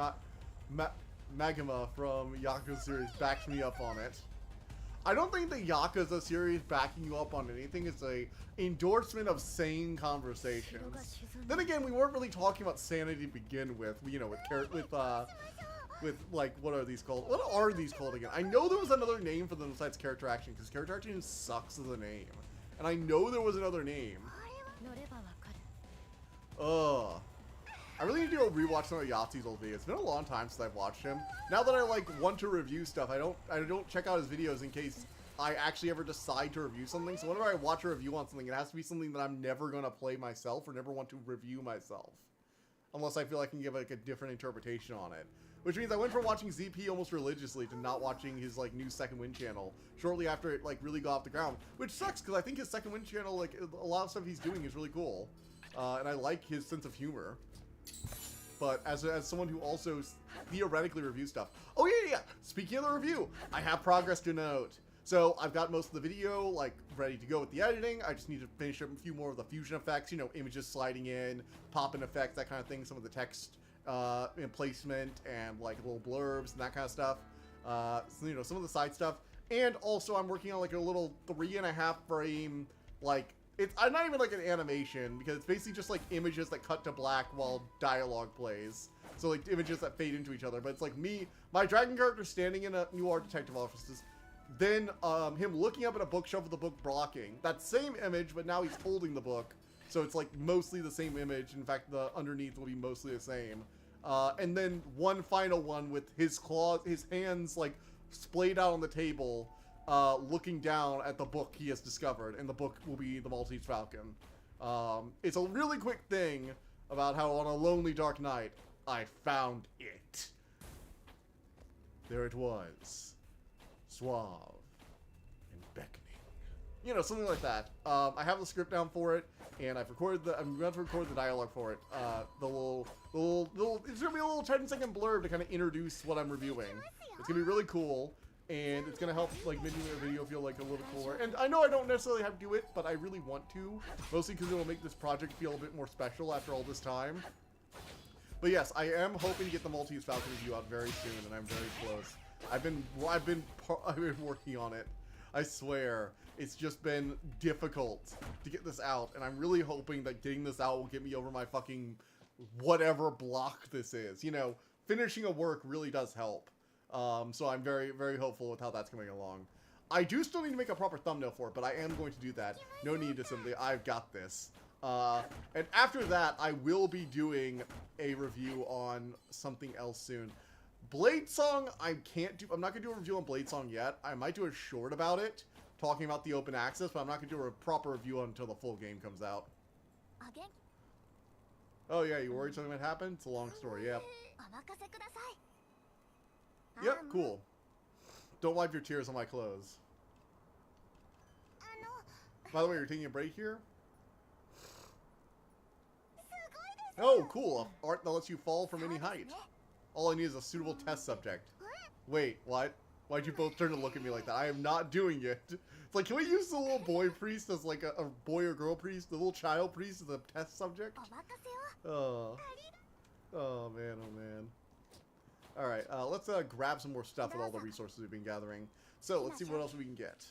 Magma from Yakuza series backs me up on it. I don't think the Yakuza series backing you up on anything is a endorsement of sane conversations. Then again, we weren't really talking about sanity to begin with. You know, with like, what are these called? What are these called again? I know there was another name for them besides character action, because character action sucks as a name. And I know there was another name. Ugh. I really need to go rewatch some of Yahtzee's old videos. It's been a long time since I've watched him. Now that I like want to review stuff, I don't check out his videos in case I actually ever decide to review something. So whenever I watch a review on something, it has to be something that I'm never gonna play myself or never want to review myself, unless I feel I can give like a different interpretation on it. Which means I went from watching ZP almost religiously to not watching his like new Second Wind channel shortly after it like really got off the ground. Which sucks because I think his Second Wind channel, like a lot of stuff he's doing is really cool, and I like his sense of humor. But as someone who also theoretically reviews stuff. Oh yeah. Speaking of the review, I have progress to note. So I've got most of the video like ready to go with the editing. I just need to finish up a few more of the fusion effects. You know, images sliding in, pop-in effects, that kind of thing. Some of the text and placement and like little blurbs and that kind of stuff. So, you know, some of the side stuff. And also I'm working on like a little 3.5 frame like. It's not even like an animation, because it's basically just like images that cut to black while dialogue plays. So like images that fade into each other. But it's like my dragon character standing in a Noir detective office, then him looking up at a bookshelf with the book blocking. That same image, but now he's holding the book. So it's like mostly the same image. In fact, the underneath will be mostly the same. And then one final one with his claws, his hands like splayed out on the table. Looking down at the book he has discovered, and the book will be the Maltese Falcon. It's a really quick thing about how on a lonely dark night, I found it. There it was. Suave and beckoning. You know, something like that. I have the script down for it, and I'm going to record the dialogue for it. The little, it's going to be a little 10-second blurb to kind of introduce what I'm reviewing. It's going to be really cool. And it's gonna help like making the video feel like a little cooler. And I know I don't necessarily have to do it, but I really want to, mostly because it will make this project feel a bit more special after all this time. But yes, I am hoping to get the Maltese Falcon review out very soon, and I'm very close. I've been working on it. I swear, it's just been difficult to get this out, and I'm really hoping that getting this out will get me over my fucking whatever block this is. You know, finishing a work really does help. So I'm very, very hopeful with how that's coming along. I do still need to make a proper thumbnail for it, but I am going to do that. No need to simply, I've got this. And after that, I will be doing a review on something else soon. Blade Song, I'm not going to do a review on Blade Song yet. I might do a short about it, talking about the open access, but I'm not going to do a proper review until the full game comes out. Oh yeah, you worried something might happen? It's a long story, yep. Yep, cool. Don't wipe your tears on my clothes. By the way, you're taking a break here? Oh, cool. Art that lets you fall from any height. All I need is a suitable test subject. Wait, what? Why'd you both turn to look at me like that? I am not doing it. It's like, can we use the little boy priest as like a boy or girl priest? The little child priest as a test subject? Oh. Oh, man, oh, man. Alright, let's grab some more stuff with all the resources we've been gathering. So, let's see what else we can get.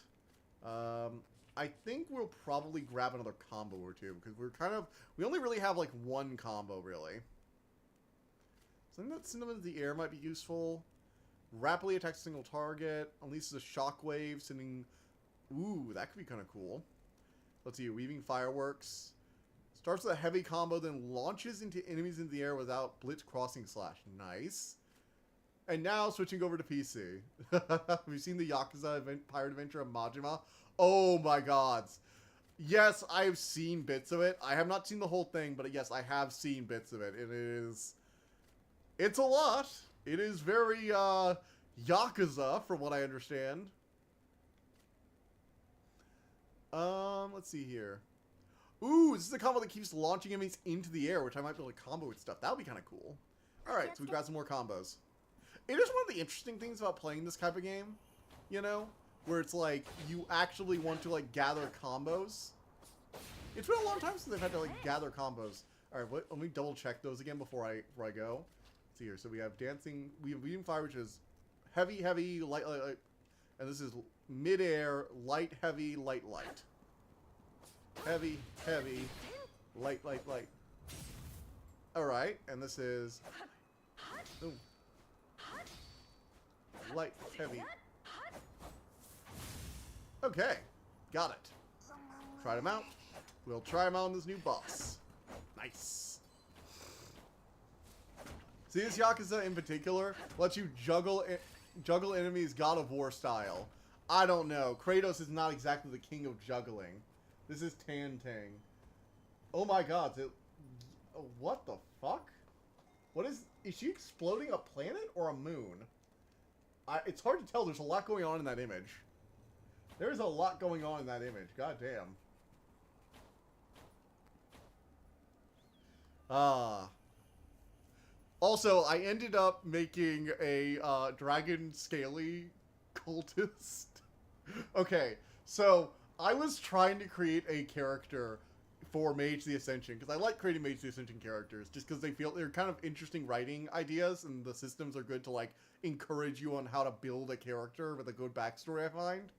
I think we'll probably grab another combo or two, because we only really have like one combo, really. Something that Cinnamon in the air might be useful. Rapidly attacks a single target. Unleashes a shockwave, sending... Ooh, that could be kind of cool. Let's see, weaving fireworks. Starts with a heavy combo, then launches into enemies in the air without blitz crossing slash. Nice. And now, switching over to PC. We've seen the Yakuza Pirate Adventure of Majima. Oh my gods. Yes, I've seen bits of it. I have not seen the whole thing, but yes, I have seen bits of it. It's a lot. It is very, Yakuza, from what I understand. Let's see here. Ooh, this is a combo that keeps launching enemies into the air, which I might be able to combo with stuff. That would be kind of cool. Alright, so we got some more combos. It is one of the interesting things about playing this type of game, you know? Where it's like, you actually want to, like, gather combos. It's been a long time since I've had to, like, gather combos. Alright, let me double check those again before I go. Let's see here. So we have dancing, we have weaving fire, which is heavy, heavy, light, light, light. And this is mid-air, light, heavy, light, light. Heavy, heavy, light, light, light. Alright, and this is... Ooh. Light, heavy. Okay, got it. Tried him out. We'll try him out on this new boss. Nice. See, this Yakuza in particular lets you juggle enemies God of War style. I don't know. Kratos is not exactly the king of juggling. This is Tan-Tang. Oh my god. What the fuck? What is she exploding a planet or a moon? It's hard to tell. There's a lot going on in that image. There's a lot going on in that image. God damn. Also, I ended up making a dragon scaly cultist. Okay, so I was trying to create a character for Mage the Ascension, because I like creating Mage the Ascension characters, just because they're kind of interesting writing ideas, and the systems are good to, like, encourage you on how to build a character with a good backstory, I find.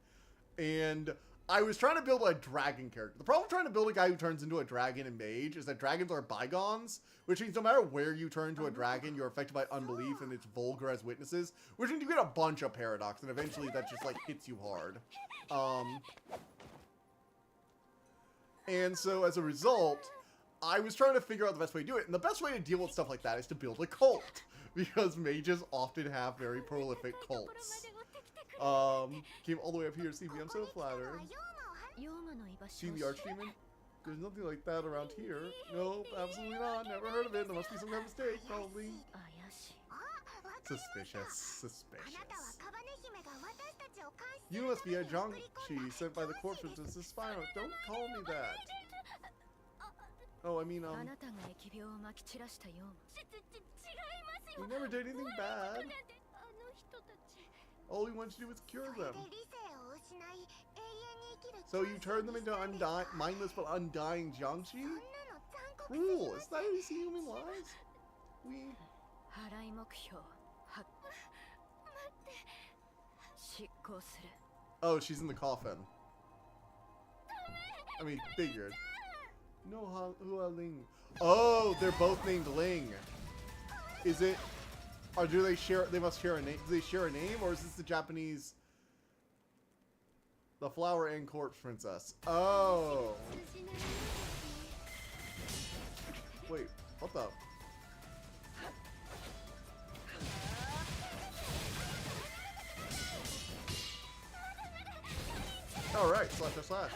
And I was trying to build a dragon character. The problem with trying to build a guy who turns into a dragon in Mage is that dragons are bygones, which means no matter where you turn into a dragon, you're affected by unbelief and it's vulgar as witnesses, which means you get a bunch of paradox, and eventually that just, like, hits you hard. And so, as a result, I was trying to figure out the best way to do it, and the best way to deal with stuff like that is to build a cult, because mages often have very prolific cults. Came all the way up here to see me, I'm so flattered. Seen the Archdemon? There's nothing like that around here. Nope, absolutely not, never heard of it, there must be some kind of mistake, probably. Suspicious, suspicious. You must be a Jiangshi sent by the corpse princess to spy on. Don't call me that. Oh, I mean, we never did anything bad. All we want to do is cure them. So you turn them into mindless but undying Jiangshi? Cruel, is that how you see human lives? Oh, she's in the coffin. I mean, figured. No, Hua Ling. Oh, they're both named Ling. Is it? Or do they share? They must share a name. Do they share a name, or is this the Japanese? The flower and corpse princess. Oh. Wait, what the? Alright, slash, slash, slash.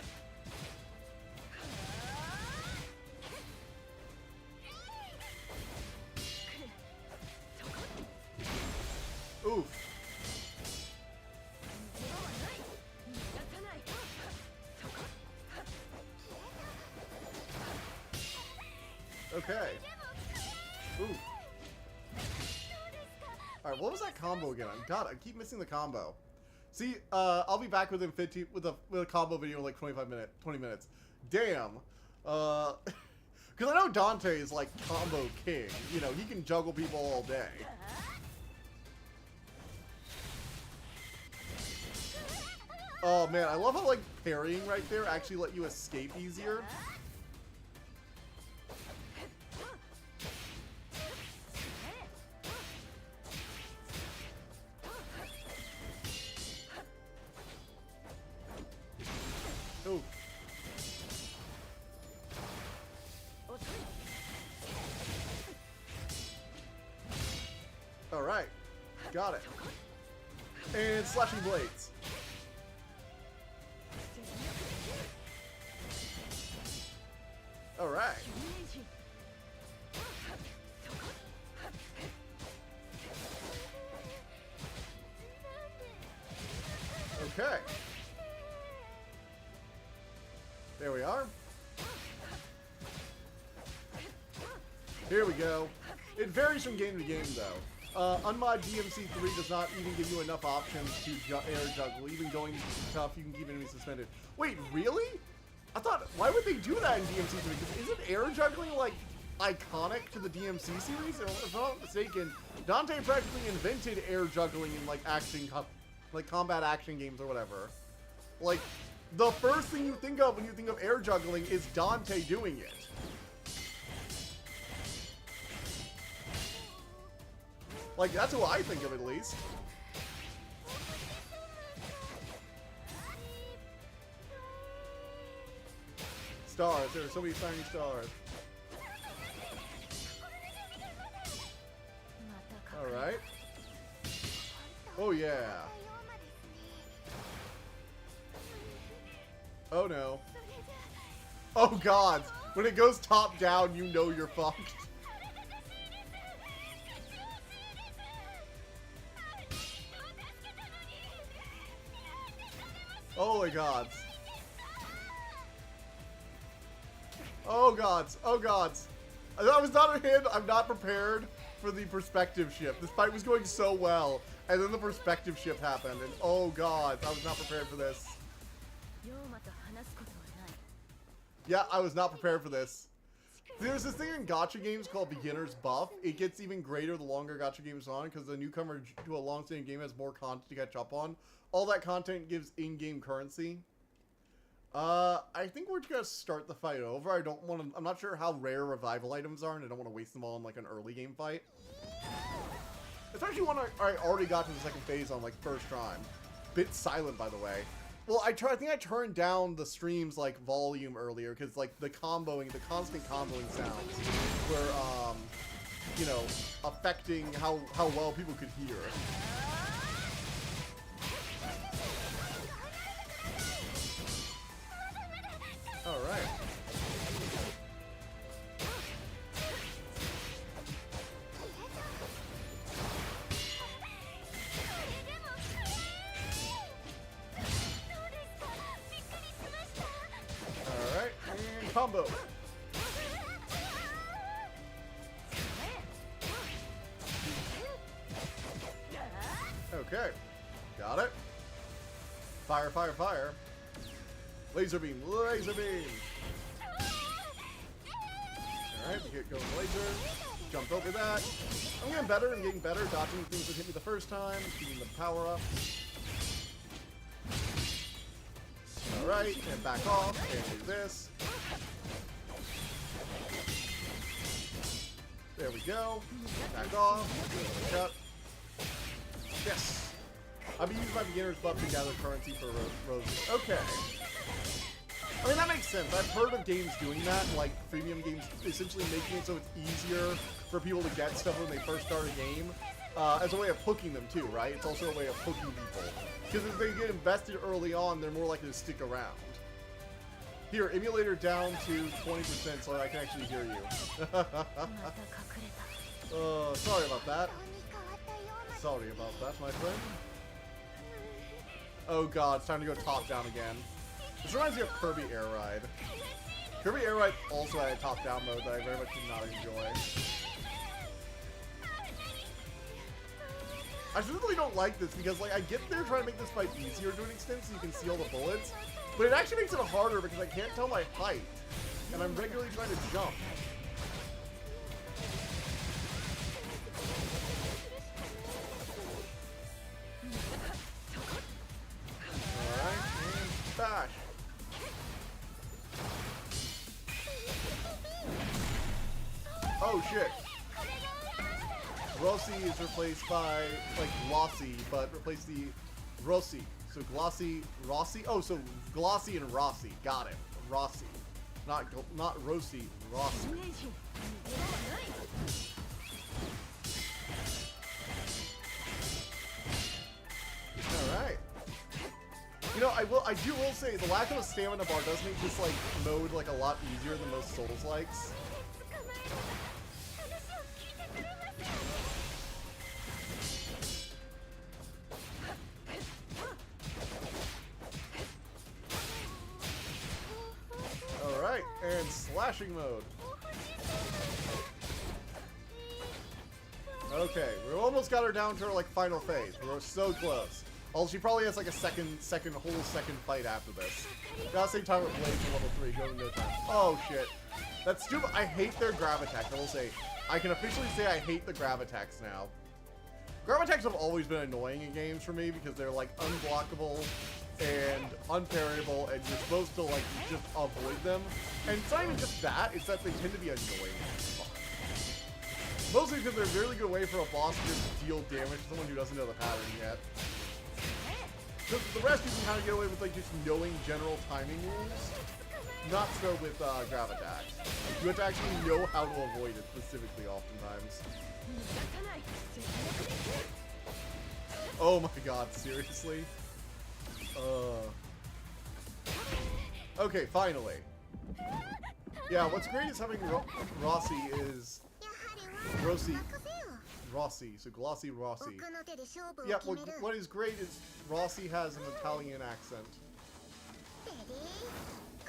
Oof. Okay. Ooh. Alright, what was that combo again? God, I keep missing the combo. See, I'll be back within 15 with a combo video in like 20 minutes. Damn. Because I know Dante is like combo king. You know, he can juggle people all day. Oh man, I love how like parrying right there actually let you escape easier. Ooh. Alright. Got it. And slashing blades. Alright. Okay. There we are. Here we go. It varies from game to game, though. Unmod DMC3 does not even give you enough options to air juggle. Even going tough, you can keep enemies suspended. Wait, really? I thought, why would they do that in DMC3? Because isn't air juggling, like, iconic to the DMC series? If I'm not mistaken, Dante practically invented air juggling in, like, combat action games or whatever. Like, the first thing you think of when you think of air juggling is Dante doing it. Like, that's what I think of, at least. Stars. There are so many shining stars. Alright. Oh, yeah. Oh, no. Oh, God. When it goes top down, you know you're fucked. Oh, my God. Oh, gods. Oh, gods. That was not a hint. I'm not prepared for the perspective shift. This fight was going so well, and then the perspective shift happened, and oh, God. I was not prepared for this. Yeah, I was not prepared for this. There's this thing in gacha games called Beginner's Buff. It gets even greater the longer gacha game is on, because the newcomer to a long-standing game has more content to catch up on. All that content gives in-game currency. I think we're gonna start the fight over. I'm not sure how rare revival items are, and I don't want to waste them all in, like, an early game fight. Especially when I already got to the second phase on, like, first time. Bit silent, by the way. Well, I think I turned down the stream's, like, volume earlier, because, like, the constant comboing sounds were, you know, affecting how well people could hear. Alright. Alright, and combo. Okay. Got it. Fire, fire, fire. Laser beam, laser beam. Alright, we get going laser. Jumped over that. I'm getting better and getting better, dodging things that hit me the first time, keeping the power up. Alright, and back off, and do this. There we go. Back off. Cut. Yes. I'll be using my beginner's buff to gather currency for roses. Okay. I mean, that makes sense. I've heard of games doing that, like freemium games essentially making it so it's easier for people to get stuff when they first start a game. as a way of hooking them too, right? It's also a way of hooking people. Because if they get invested early on, they're more likely to stick around. Here, emulator down to 20% so I can actually hear you. Sorry about that. Sorry about that, my friend. Oh god, it's time to go top down again. This reminds me of Kirby Air Ride. Kirby Air Ride also had a top down mode that I very much did not enjoy. I really don't like this because, like, I get there trying to make this fight easier to an extent so you can see all the bullets, but it actually makes it harder because I can't tell my height, and I'm regularly trying to jump. Alright, and bash. Oh shit. Rossi is replaced by, like, glossy, but replace the Rossi. So glossy, Rossi? Oh, so glossy and Rossi. Got it. Rossi. Not Rossi, Rossi. Alright. You know, I will say, the lack of a stamina bar does make this, like, mode, like, a lot easier than most Souls-likes. Alright, and slashing mode. Okay, we almost got her down to her, like, final phase. We're so close. Although she probably has, like, a whole second fight after this. Gotta save time with Blade for level 3, go in no time. Oh, shit. That's stupid. I hate their grab attacks. I will say, I can officially say I hate the grab attacks now. Grab attacks have always been annoying in games for me because they're, like, unblockable and unparryable, and you're supposed to, like, just avoid them. And it's not even just that, it's that they tend to be annoying. Mostly because they're a really good way for a boss to just deal damage to someone who doesn't know the pattern yet. Because the rest you can kind of get away with, like, just knowing general timing rules. Not so with grab attacks. You have to actually know how to avoid it specifically oftentimes. Oh my god, seriously? Okay, finally. Yeah, what's great is having Rossi is... Rossi, so glossy Rossi. Yeah, what is great is Rossi has an Italian accent.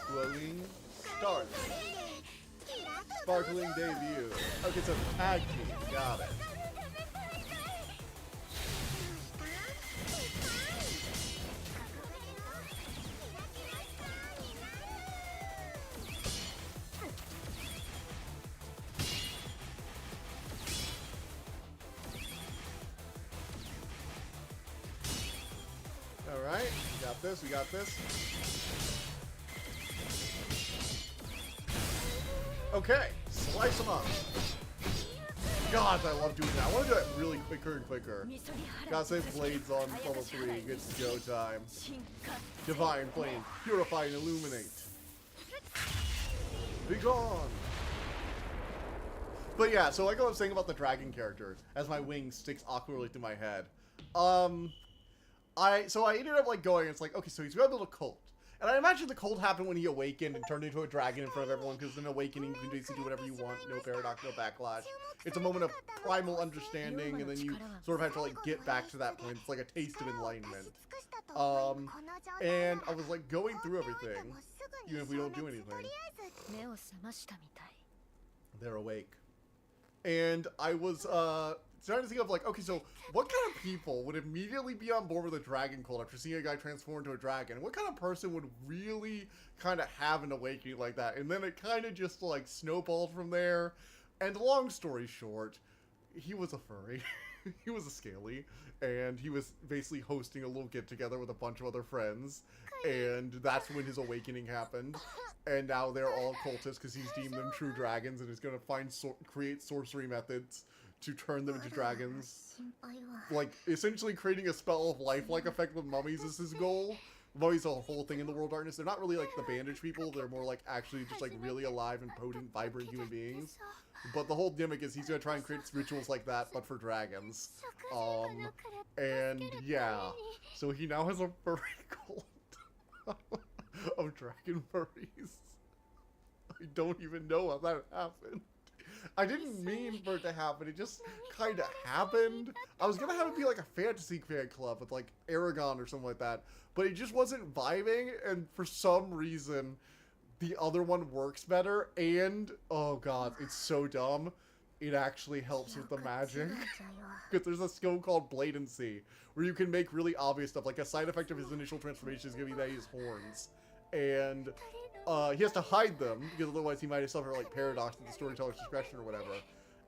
Glowing start. Sparkling debut. Okay, so tag team, got it. Alright, we got this, we got this. Okay, slice them up. God, I love doing that. I want to do it really quicker and quicker. Gotta save Blades on level 3. It's go time. Divine Flame, Purify and Illuminate. Be gone! But yeah, so like I was saying about the dragon character, as my wing sticks awkwardly to my head. So I ended up, like, going, it's like, okay, so he's gonna build a cult. And I imagine the cult happened when he awakened and turned into a dragon in front of everyone, because in awakening you can basically do whatever you want, no paradox, no backlash. It's a moment of primal understanding, and then you sort of have to, like, get back to that point. It's like a taste of enlightenment. And I was, like, going through everything, even if we don't do anything. They're awake. And I was, trying to think of, like, okay, so what kind of people would immediately be on board with a dragon cult after seeing a guy transform into a dragon? What kind of person would really kind of have an awakening like that? And then it kind of just, like, snowballed from there. And long story short, he was a furry. He was a scaly. And he was basically hosting a little get-together with a bunch of other friends. And that's when his awakening happened. And now they're all cultists because he's deemed them true dragons and is going to create sorcery methods to turn them into dragons. Like, essentially creating a spell of lifelike effect with mummies is his goal. Always the whole thing in the World Darkness. They're not really like the bandage people. They're more like actually just like really alive and potent, vibrant human beings. But the whole gimmick is he's gonna try and create rituals like that, but for dragons. And yeah, so he now has a furry cult of dragon furries. I don't even know how that happened. I didn't mean for it to happen, it just kind of happened. I was gonna have it be like a fantasy fan club with like Aragon or something like that, but it just wasn't vibing, and for some reason, the other one works better, and, oh god, it's so dumb, it actually helps with the magic. Because there's a skill called Bladency, where you can make really obvious stuff, like a side effect of his initial transformation is going to be that he has horns. And he has to hide them, because otherwise he might suffer like paradox at the storyteller's discretion or whatever.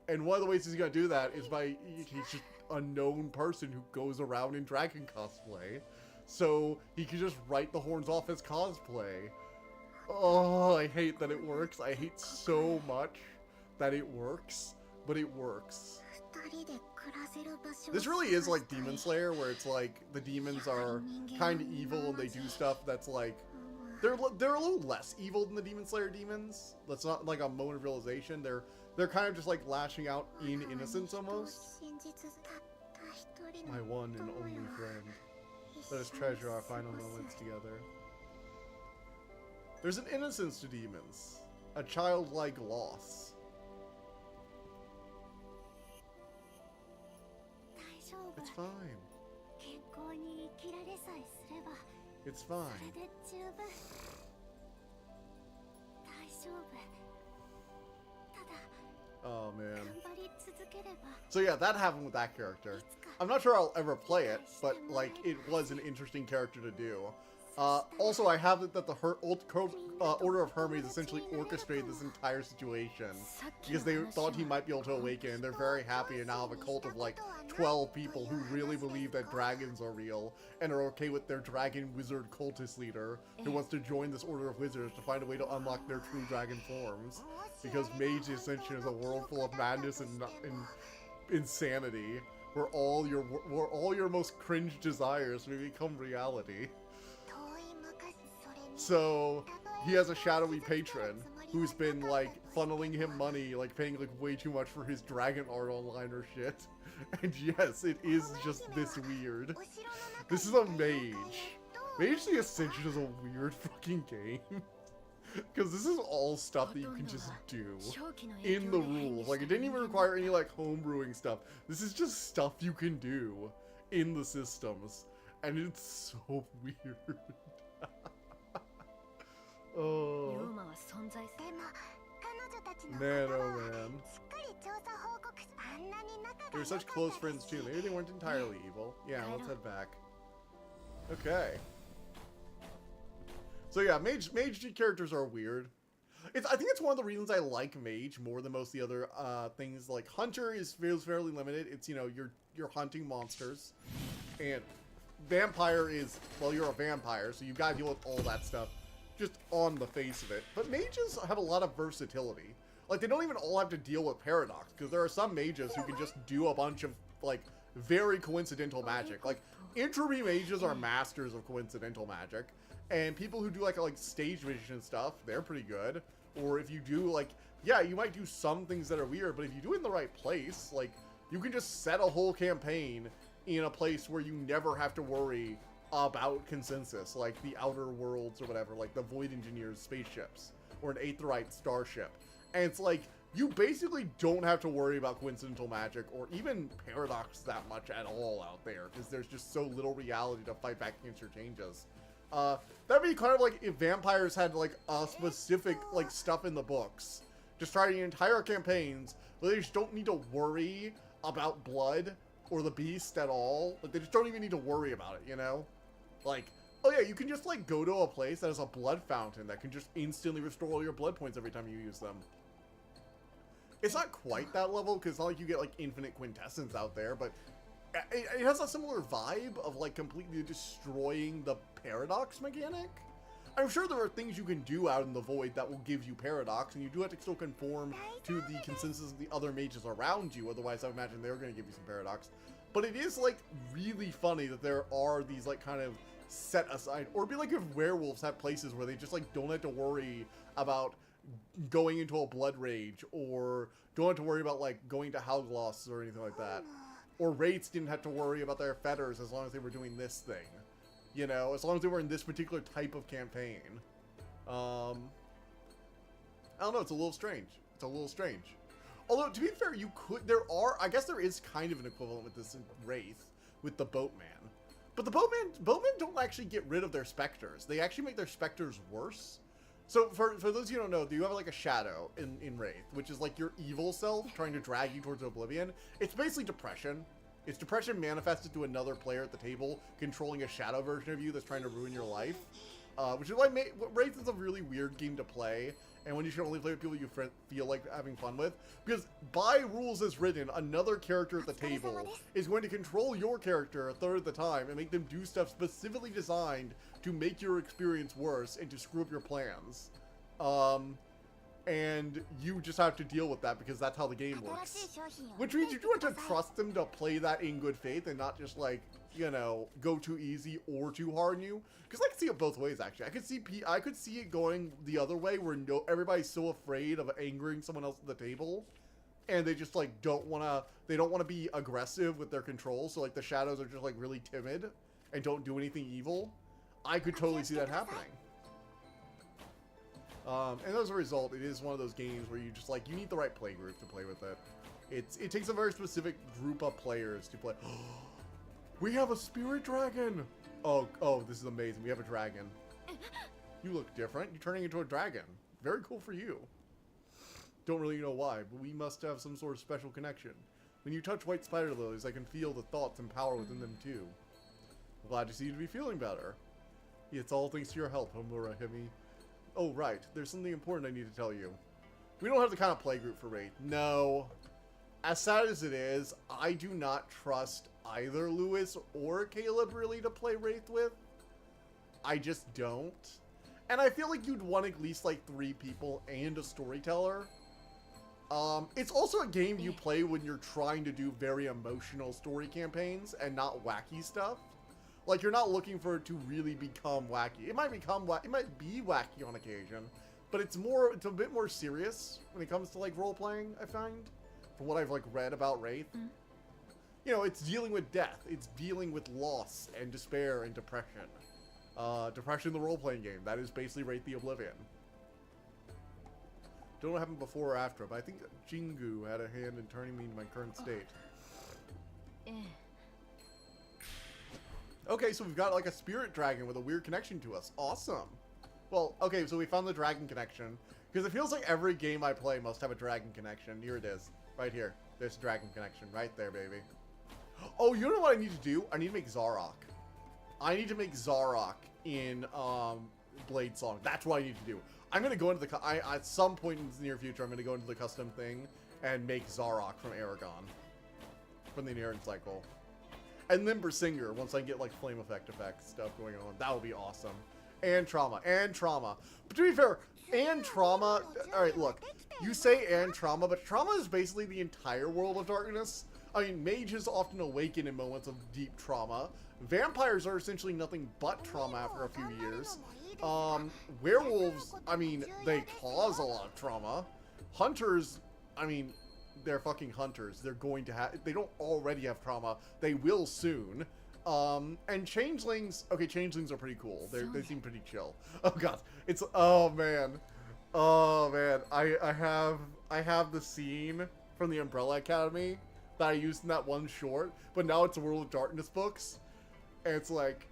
And one of the ways he's going to do that is by, he's just a known person who goes around in dragon cosplay. So he can just write the horns off as cosplay. Oh, I hate that it works. I hate so much that it works, but it works. This really is like Demon Slayer, where it's like the demons are kind of evil and they do stuff that's like, they're a little less evil than the Demon Slayer demons. That's not like a moment of realization. They're kind of just like lashing out in innocence almost. My one and only friend. Let us treasure our final moments together. There's an innocence to demons. A childlike loss. It's fine. It's fine. Oh man. So yeah, that happened with that character. I'm not sure I'll ever play it, but like it was an interesting character to do. Also, I have it that the Order of Hermes essentially orchestrated this entire situation because they thought he might be able to awaken, and they're very happy to now have a cult of like 12 people who really believe that dragons are real and are okay with their dragon wizard cultist leader who wants to join this Order of Wizards to find a way to unlock their true dragon forms, because Mage Ascension is a world full of madness and insanity where all your most cringe desires may become reality. So he has a shadowy patron who's been like funneling him money, like paying like way too much for his dragon art online or shit. And yes, it is just this weird. This is a mage. Mage the Ascension is a weird fucking game. Because this is all stuff that you can just do in the rules. Like, it didn't even require any like homebrewing stuff. This is just stuff you can do in the systems. And it's so weird. Oh. Man, oh man. They were such close friends too. Maybe they weren't entirely evil. Yeah, let's head back. Okay. So yeah, Mage G characters are weird. I think it's one of the reasons I like Mage more than most of the other things. Like Hunter feels fairly limited. It's, you know, you're hunting monsters, and Vampire is, well, you're a vampire, so you've got to deal with all that stuff just on the face of it. But mages have a lot of versatility. Like, they don't even all have to deal with paradox, because there are some mages who can just do a bunch of like very coincidental magic. Like, Entropy mages are masters of coincidental magic. And people who do like stage vision and stuff, they're pretty good. Or if you do like, yeah, you might do some things that are weird, but if you do it in the right place, like, you can just set a whole campaign in a place where you never have to worry about consensus, like the Outer Worlds or whatever, like the Void Engineers spaceships, or an Aetherite starship. And it's like, you basically don't have to worry about coincidental magic or even paradox that much at all out there, because there's just so little reality to fight back against your changes. That'd be kind of like if vampires had like a specific like stuff in the books, just trying entire campaigns where they just don't need to worry about blood or the beast at all. Like, they just don't even need to worry about it, you know? Like, oh yeah, you can just like go to a place that has a blood fountain that can just instantly restore all your blood points every time you use them. It's not quite that level, because it's not like you get like infinite quintessence out there, but it has a similar vibe of like completely destroying the paradox mechanic. I'm sure there are things you can do out in the void that will give you paradox, and you do have to still conform to the consensus of the other mages around you, otherwise I would imagine they're going to give you some paradox. But it is like really funny that there are these like kind of set aside. Or be like if werewolves have places where they just like don't have to worry about going into a blood rage, or don't have to worry about like going to Howgloss or anything like that. Or wraiths didn't have to worry about their fetters as long as they were doing this thing. You know, as long as they were in this particular type of campaign. I don't know, it's a little strange. It's a little strange. Although, to be fair, I guess there is kind of an equivalent with this in Wraith, with the Boatman. But the Boatmen don't actually get rid of their specters. They actually make their specters worse. So, for those of you who don't know, you have like a shadow in Wraith, which is like your evil self trying to drag you towards oblivion. It's basically depression. It's depression manifested to another player at the table, controlling a shadow version of you that's trying to ruin your life. Which is why Wraith is a really weird game to play, and when you should only play with people you feel like having fun with. Because by rules as written, another character at the table is going to control your character a third of the time and make them do stuff specifically designed to make your experience worse and to screw up your plans. And you just have to deal with that because that's how the game works. Which means you do have to trust them to play that in good faith and not just like, you know, go too easy or too hard on you. Because I can see it both ways, actually. I could see it going the other way where everybody's so afraid of angering someone else at the table, and they just like don't want to be aggressive with their control. So like the shadows are just like really timid and don't do anything evil. I could totally see that happening. And as a result, it is one of those games where you just like, you need the right play group to play with it. It takes a very specific group of players to play. We have a spirit dragon! Oh, this is amazing. We have a dragon. You look different. You're turning into a dragon. Very cool for you. Don't really know why, but we must have some sort of special connection. When you touch white spider lilies, I can feel the thoughts and power within them too. I'm glad to see you to be feeling better. It's all thanks to your help, Homura Hime. Oh, right. There's something important I need to tell you. We don't have the kind of play group for Wraith. No. As sad as it is, I do not trust either Lewis or Caleb really to play Wraith with. I just don't. And I feel like you'd want at least like 3 people and a storyteller. It's also a game you play when you're trying to do very emotional story campaigns and not wacky stuff. Like, you're not looking for it to really become wacky. It might be wacky on occasion, but it's a bit more serious when it comes to, like, role-playing, I find, from what I've, like, read about Wraith. You know, it's dealing with death. It's dealing with loss and despair and depression. Depression, the role-playing game. That is basically Wraith the Oblivion. Don't know what happened before or after, but I think Jingu had a hand in turning me into my current state. Okay, so we've got like a spirit dragon with a weird connection to us. Awesome. Well, okay, so we found the dragon connection. Because it feels like every game I play must have a dragon connection. Here it is. Right here. There's a dragon connection. Right there, baby. Oh, you know what I need to do? I need to make Zarok. I need to make Zarok in Blade Song. That's what I need to do. I'm going to go into the... at some point in the near future, I'm going to go into the custom thing and make Zarok from Aragon. From the Inherent Cycle. And then Bersinger, once I get, like, flame effect stuff going on. That would be awesome. And Trauma. But to be fair, and Trauma... Alright, look. You say and Trauma, but Trauma is basically the entire world of darkness. I mean, mages often awaken in moments of deep trauma. Vampires are essentially nothing but trauma after a few years. Werewolves, I mean, they cause a lot of trauma. Hunters, I mean... They're fucking hunters. They're going to have... They don't already have trauma. They will soon. And changelings... Okay, changelings are pretty cool. They seem pretty chill. Oh, God. It's... Oh, man. Oh, man. I have the scene from the Umbrella Academy that I used in that one short, but now it's a World of Darkness books. And it's like,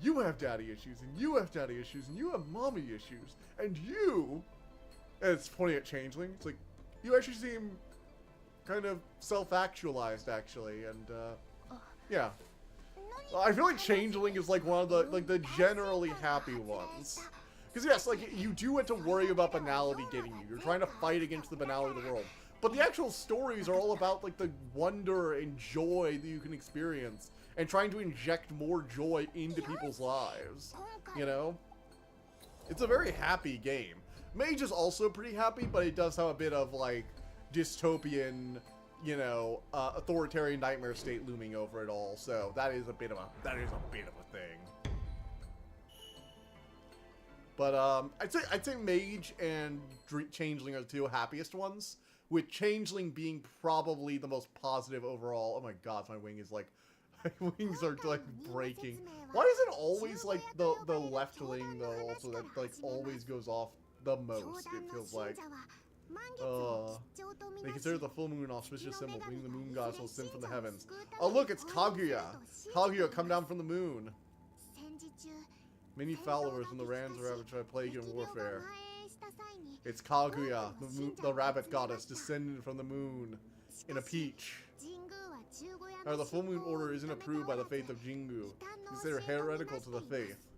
you have daddy issues, and you have daddy issues, and you have mommy issues, and you... And it's pointing at changeling. It's like, you actually seem... kind of self-actualized, actually, and, yeah. I feel like Changeling is, like, one of the generally happy ones. Because, yes, like, you do have to worry about banality getting you. You're trying to fight against the banality of the world. But the actual stories are all about, like, the wonder and joy that you can experience, and trying to inject more joy into people's lives, you know? It's a very happy game. Mage is also pretty happy, but it does have a bit of, like, dystopian, you know, authoritarian nightmare state looming over it all. So that is a bit of a thing. But I'd say Mage and Changeling are the two happiest ones, with Changeling being probably the most positive overall. Oh my god, my wing is like, my wings are like breaking. Why is it always like the left wing though also that like always goes off the most? It feels like. They consider the full moon an auspicious symbol, meaning the moon goddess will descend from the heavens. Oh look, it's Kaguya! Kaguya, come down from the moon! Many followers from the Rans are having tried plague and warfare. It's Kaguya, the rabbit goddess, descended from the moon in a peach. However, the full moon order isn't approved by the faith of Jingu, considered heretical to the faith.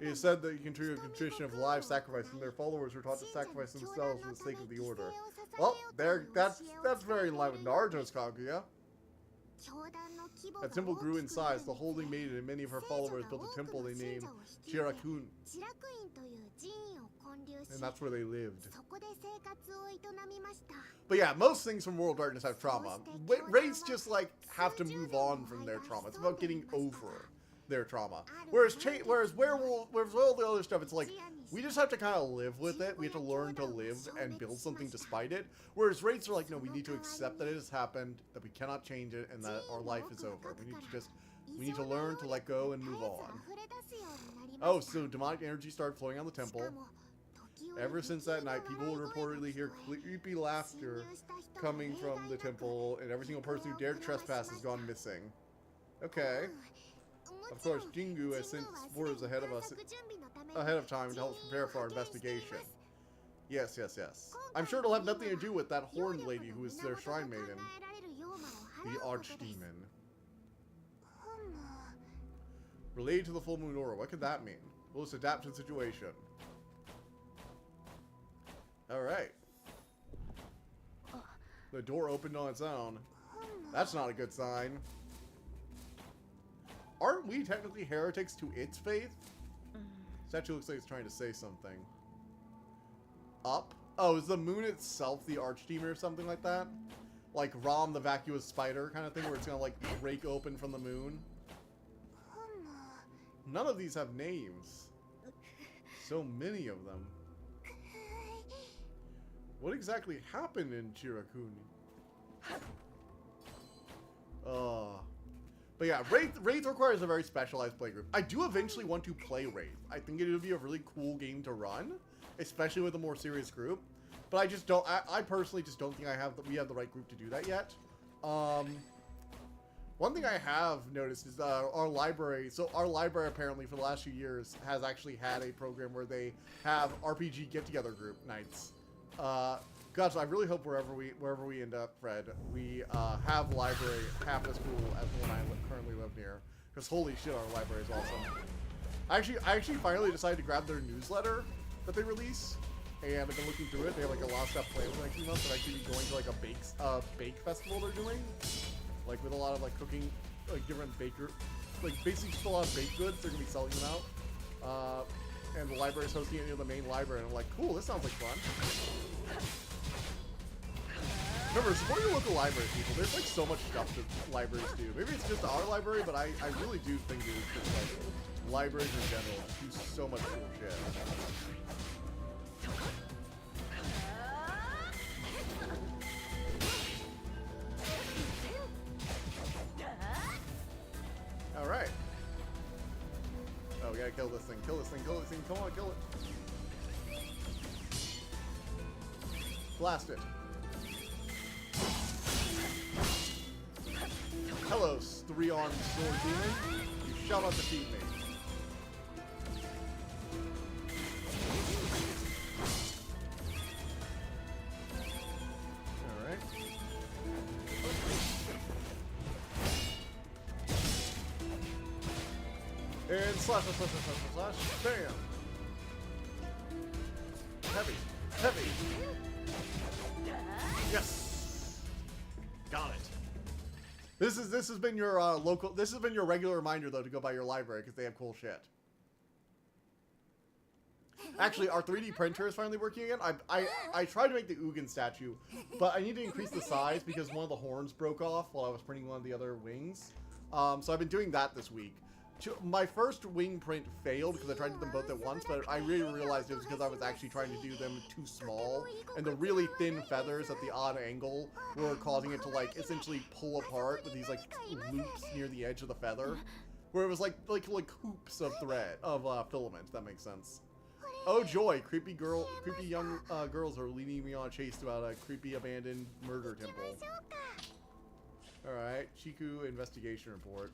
It is said that you can trigger a tradition of live sacrifice, and their followers were taught to sacrifice themselves for the sake of the order. Well, that's very in line with Naruto's Kaguya. That temple grew in size. The holy maiden and many of her followers built a temple they named Chirakun. And that's where they lived. But yeah, most things from World of Darkness have trauma. Wraiths just like have to move on from their trauma. It's about getting over their trauma. Whereas all the other stuff, it's like we just have to kind of live with it. We have to learn to live and build something despite it. Whereas Wraiths are like, no, we need to accept that it has happened, that we cannot change it, and that our life is over. We need to learn to let go and move on. Oh, so demonic energy started flowing on the temple. Ever since that night, people would reportedly hear creepy laughter coming from the temple, and every single person who dared trespass has gone missing. Okay. Of course, Jingu has sent spores ahead of time to help us prepare for our investigation. Yes, yes, yes. I'm sure it'll have nothing to do with that horned lady who is their shrine maiden. The archdemon. Related to the full moon aura. What could that mean? We'll just adapt to the situation. Alright. The door opened on its own. That's not a good sign. Aren't we technically heretics to its faith? Statue looks like it's trying to say something. Up? Oh, is the moon itself the archdemon or something like that? Like Rom the vacuous spider kind of thing where it's gonna like break open from the moon? None of these have names. So many of them. What exactly happened in Chirakuni? But yeah, Wraith requires a very specialized playgroup. I do eventually want to play Wraith. I think it would be a really cool game to run, especially with a more serious group. But I just don't. I personally just don't think we have the right group to do that yet. One thing I have noticed is our library. So our library apparently for the last few years has actually had a program where they have RPG get-together group nights. God, so I really hope wherever we end up, Fred, we have library half as cool as the one I currently live near. Because holy shit, our library is awesome. I actually finally decided to grab their newsletter that they release, and I've been looking through it. They have like a lot of stuff planned for the next few months. But actually going to like a bake festival they're doing, like with a lot of like cooking, like different basically just a lot of baked goods. They're gonna be selling them out. And the library is hosting it near the main library, and I'm like, cool, this sounds like fun. Remember, support your local library, people. There's like so much stuff that libraries do. Maybe it's just our library, but I really do think it's just like libraries in general do so much cool shit. Alright. Oh, we gotta kill this thing. Kill this thing. Kill this thing. Come on, kill it. Blast it. Hello, three-armed sword demon. You shall not defeat me. Alright. And slash, slash, slash, slash, slash, slash. Bam! Heavy. Heavy. Yes! Got it. This has been your your regular reminder though to go by your library because they have cool shit. Actually, our 3D printer is finally working again. I tried to make the Ugin statue, but I need to increase the size because one of the horns broke off while I was printing one of the other wings. So I've been doing that this week. My first wing print failed because I tried to do them both at once, but I really realized it was because I was actually trying to do them too small, and the really thin feathers at the odd angle were causing it to, like, essentially pull apart with these, like, loops near the edge of the feather, where it was like hoops of thread, of filament, if that makes sense. Oh joy, creepy young girls are leading me on a chase about a creepy abandoned murder temple. Alright, Chiku investigation report.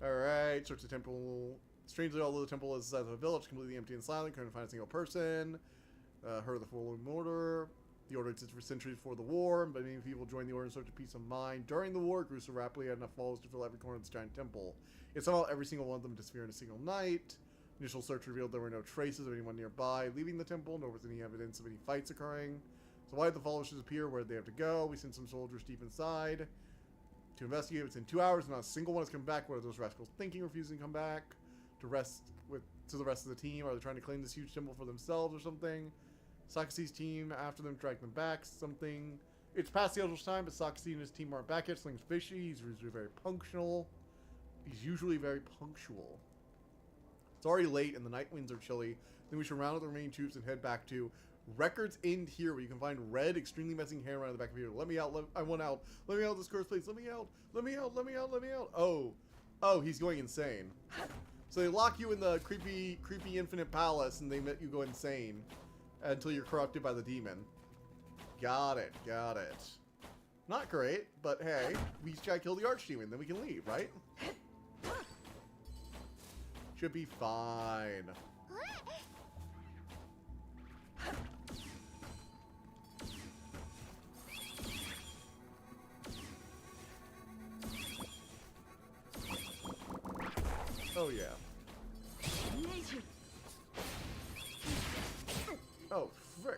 Alright, search the temple. Strangely, although the temple is the size of a village, completely empty and silent, couldn't find a single person. Heard of the following order. The order existed for centuries before the war, but many people joined the order in search of peace of mind. During the war, it grew so rapidly had enough followers to fill every corner of this giant temple. Yet somehow every single one of them disappeared in a single night. Initial search revealed there were no traces of anyone nearby leaving the temple, nor was any evidence of any fights occurring. So why did the followers disappear? Where did they have to go? We sent some soldiers deep inside to investigate. Within 2 hours, not a single one has come back. What are those rascals thinking, refusing to come back to the rest of the team? Are they trying to claim this huge temple for themselves or something? Sakase's team after them, drag them back, something. It's past the Eldritch time, but Sakase and his team aren't back yet. Something's fishy. He's usually very punctual. It's already late and the night winds are chilly. Then we should round up the remaining troops and head back to Records End here, where you can find red, extremely messy hair around the back of here. Let me out. I want out. Let me out of this cursed place. Let me out. Let me out. Let me out. Let me out. Oh, he's going insane. So they lock you in the creepy infinite palace and they let you go insane until you're corrupted by the demon. Got it. Not great, but hey, we just gotta kill the archdemon, then we can leave, right? Should be fine. Oh yeah. Oh, frick.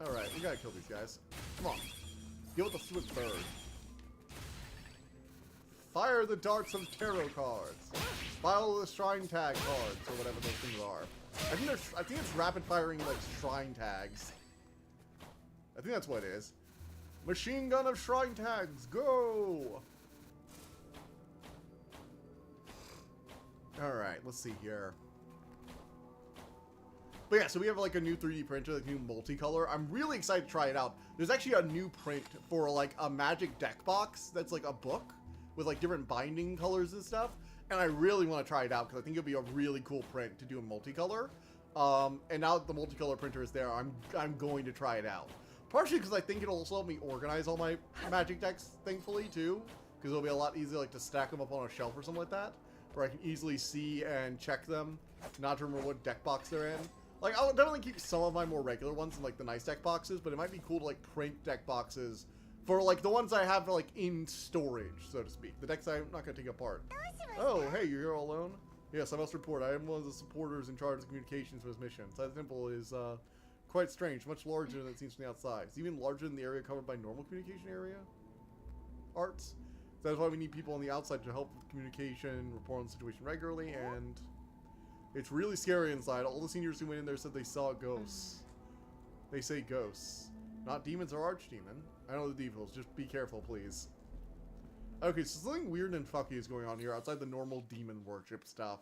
Alright, we gotta kill these guys. Come on. Deal with the swift bird. Fire the darts of tarot cards. Follow the shrine tag cards, or whatever those things are. I think it's rapid firing, like, shrine tags. I think that's what it is. Machine gun of shrine tags, go! Alright, let's see here. But yeah, so we have like a new 3D printer, like new multicolor. I'm really excited to try it out. There's actually a new print for like a magic deck box that's like a book with like different binding colors and stuff. And I really want to try it out because I think it'll be a really cool print to do in multicolor. And now that the multicolor printer is there, I'm going to try it out. Partially because I think it'll also help me organize all my magic decks, thankfully, too. Because it'll be a lot easier like to stack them up on a shelf or something like that. Where I can easily see and check them, not to remember what deck box they're in. Like, I'll definitely keep some of my more regular ones in, like, the nice deck boxes, but it might be cool to, like, print deck boxes for, like, the ones I have, like, in storage, so to speak. The decks I'm not going to take apart. Oh, hey, you're here all alone? Yes, I must report. I am one of the supporters in charge of communications for this mission. Inside the temple is, quite strange. Much larger than it seems from the outside. It's even larger than the area covered by normal communication area arts. So that's why we need people on the outside to help with communication, report on the situation regularly, and it's really scary inside. All the seniors who went in there said they saw ghosts. They say ghosts. Not demons or archdemon. I know the details. Just be careful, please. Okay, so something weird and fucky is going on here outside the normal demon worship stuff.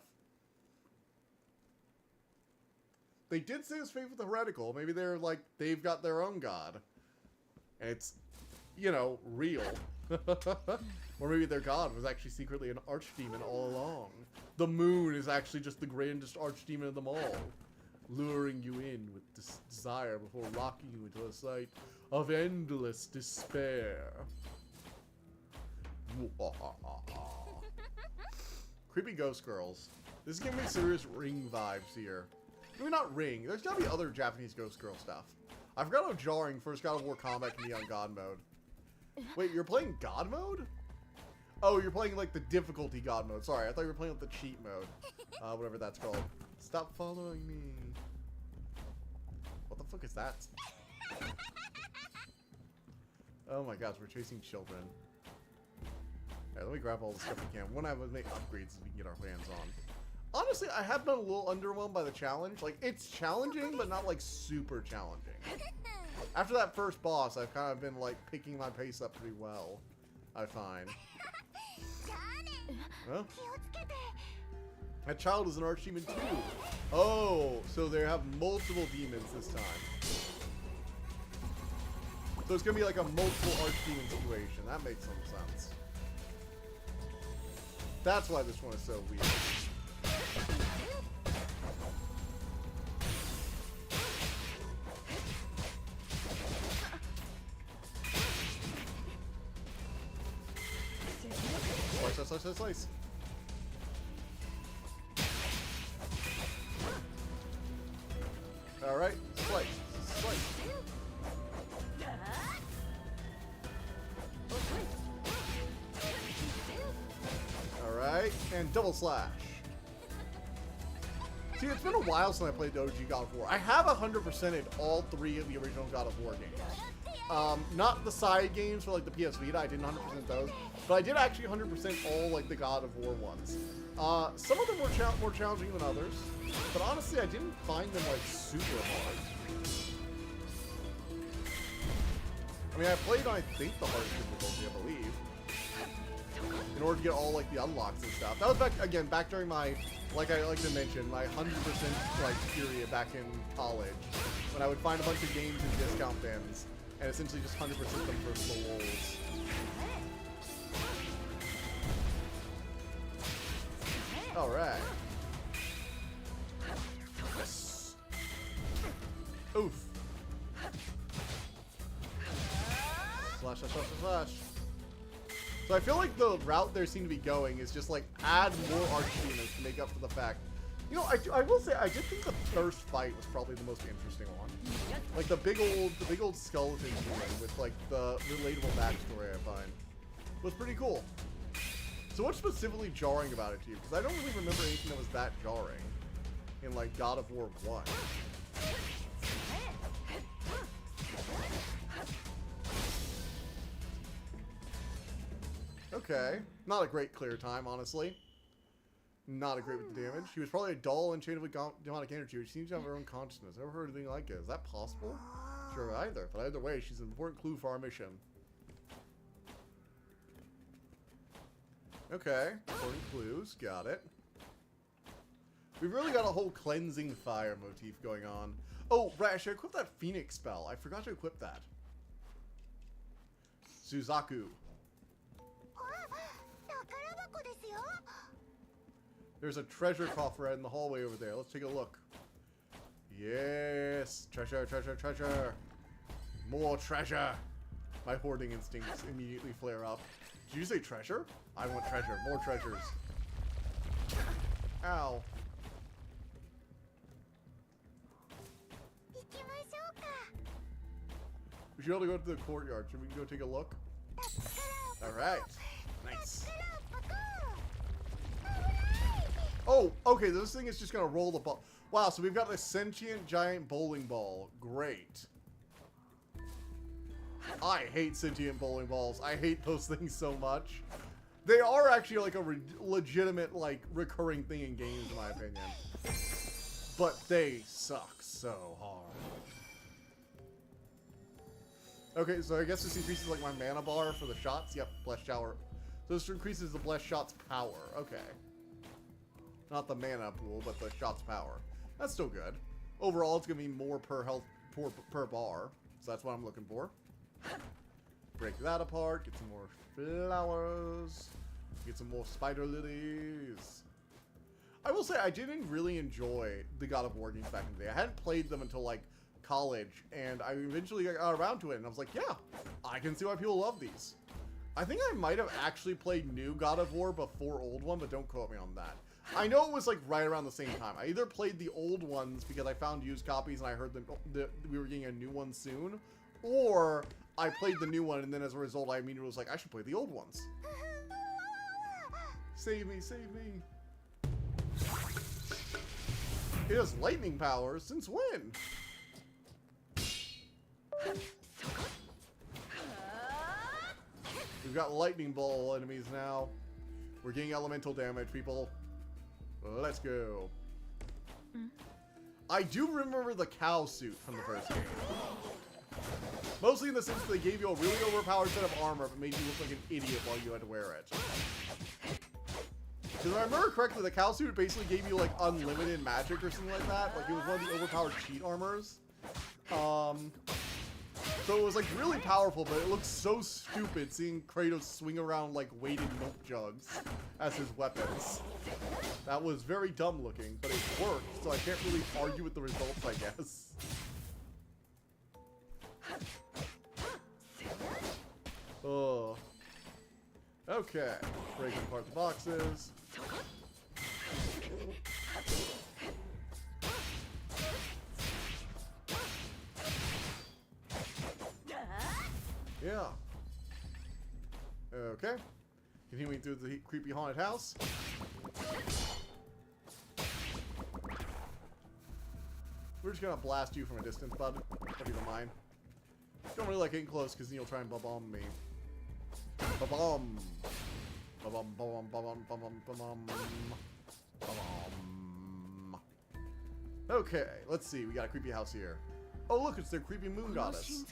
They did say it's faith with the heretical. Maybe they're like, they've got their own god. And it's, you know, real. Or maybe their god was actually secretly an archdemon all along. The moon is actually just the grandest archdemon of them all, luring you in with this desire before locking you into a sight of endless despair. Creepy ghost girls. This is giving me serious Ring vibes here. Maybe not Ring. There's gotta be other Japanese ghost girl stuff. I forgot how jarring first God of War combat can be on God mode. Wait, you're playing God mode? Oh, you're playing, like, the difficulty God mode. Sorry, I thought you were playing with the cheat mode. Whatever that's called. Stop following me. What the fuck is that? Oh my gosh, we're chasing children. Alright, let me grab all the stuff we can. One of us make upgrades so we can get our hands on. honestly, I have been a little underwhelmed by the challenge. Like, it's challenging, but not like super challenging. After that first boss, I've kind of been like picking my pace up pretty well, I find. Huh? That child is an archdemon too. Oh, so they have multiple demons this time. So it's gonna be like a multiple archdemon situation. That makes some sense. That's why this one is so weird. Slice, slice, slice, slice. All right, slice, slice. All right, and double slash. See, it's been a while since I played the OG God of War. I have 100%ed all 3 of the original God of War games. Not the side games for like the PS Vita. I didn't 100% those, but I did actually 100% all like the God of War ones. Some of them were more challenging than others, but honestly, I didn't find them like super hard. I mean, I played on, I think, the hardest difficulty, I believe, in order to get all like the unlocks and stuff. That was back during my, like I like to mention, my 100% like period back in college, when I would find a bunch of games in discount bins and essentially just 100% them for the lulz. All right. Oof. Slash, slash, slash, slash. So I feel like the route they seem to be going is just like add more archdemons to make up for the fact. You know, I will say I did think the first fight was probably the most interesting one. Like the big old skeleton demon with like the relatable backstory I find was pretty cool. So what's specifically jarring about it to you? Because I don't really remember anything that was that jarring in like God of War 1. Okay. Not a great clear time, honestly. Not a great with the damage. She was probably a doll enchanted with demonic energy, which seems to have her own consciousness. Never heard anything like it. Is that possible? Sure, either. But either way, she's an important clue for our mission. Okay. Important clues. Got it. We've really got a whole cleansing fire motif going on. Oh, right. I should equip that Phoenix spell. I forgot to equip that. Suzaku. There's a treasure coffer in the hallway over there. Let's take a look. Yes! Treasure, treasure, treasure! More treasure! My hoarding instincts immediately flare up. Did you say treasure? I want treasure. More treasures. Ow. We should be able to go to the courtyard. Should we go take a look? Alright. Nice. Oh, okay, this thing is just gonna roll the ball. Wow, so we've got a sentient giant bowling ball. Great. I hate sentient bowling balls. I hate those things so much. They are actually like a legitimate, like, recurring thing in games, in my opinion. But they suck so hard. Okay, so I guess this increases, like, my mana bar for the shots. Yep, blessed shower. So this increases the blessed shot's power. Okay. Not the mana pool, but the shot's power. That's still good. Overall, it's going to be more per health per bar. So that's what I'm looking for. Break that apart. Get some more flowers. Get some more spider lilies. I will say, I didn't really enjoy the God of War games back in the day. I hadn't played them until, like, college. And I eventually got around to it. And I was like, yeah, I can see why people love these. I think I might have actually played new God of War before old one, but don't quote me on that. I know it was like right around the same time. I either played the old ones because I found used copies and I heard that we were getting a new one soon, or I played the new one and then as a result I immediately was like, I should play the old ones. Save me, save me. It has lightning powers. Since when? We've got lightning ball enemies now. We're getting elemental damage, people. Let's go. I do remember the cow suit from the first game. Mostly in the sense that they gave you a really overpowered set of armor, but made you look like an idiot while you had to wear it. Because if I remember correctly, the cow suit basically gave you like unlimited magic or something like that. Like it was one of the overpowered cheat armors. So it was like really powerful, but it looks so stupid seeing Kratos swing around like weighted milk jugs as his weapons. That was very dumb looking, but it worked, so I can't really argue with the results, I guess. Oh. Okay. Breaking apart the boxes. Yeah. Okay. Continuing through the creepy haunted house. We're just gonna blast you from a distance, bud. Hope you don't mind. Don't really like getting close because then you'll try and ba-bomb me. Ba-bomb. Ba-bomb, ba-bomb, ba-bomb, ba-bomb, ba-bomb. Ba-bomb. Okay, let's see. We got a creepy house here. Oh, look, it's their creepy moon goddess.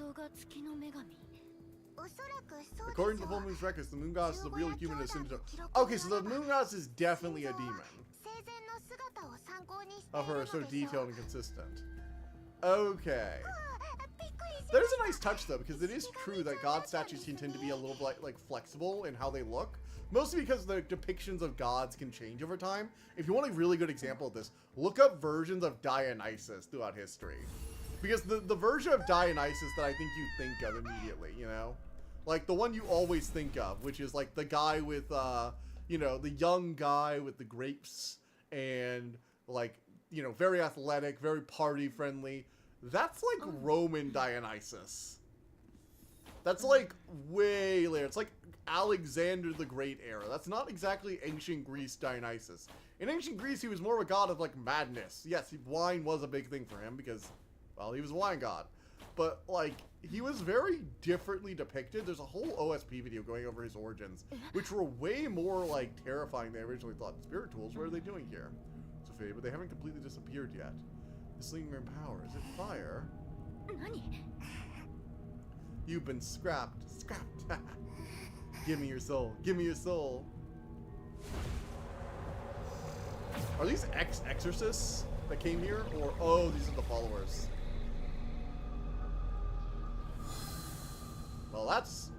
According to the full moon's records, the moon goddess is a real human ascended. Okay, so the moon goddess is definitely a demon. Of her, so detailed and consistent. Okay. There's a nice touch though, because it is true that god statues can tend to be a little like flexible in how they look. Mostly because the depictions of gods can change over time. If you want a really good example of this, look up versions of Dionysus throughout history. Because the version of Dionysus that I think you think of immediately, you know? Like the one you always think of, which is like the guy with, you know, the young guy with the grapes and like, you know, very athletic, very party friendly. That's like Roman Dionysus. That's like way later. It's like Alexander the Great era. That's not exactly ancient Greece Dionysus. In ancient Greece, he was more of a god of like madness. Yes, wine was a big thing for him because, well, he was a wine god. But like, he was very differently depicted. There's a whole OSP video going over his origins, which were way more like terrifying than I originally thought. Spirituals, what are they doing here? Sophia, but they haven't completely disappeared yet. This lingering power, is it fire? You've been scrapped. Scrapped. Give me your soul. Give me your soul. Are these ex-exorcists that came here? Or, oh, these are the followers. Well, that's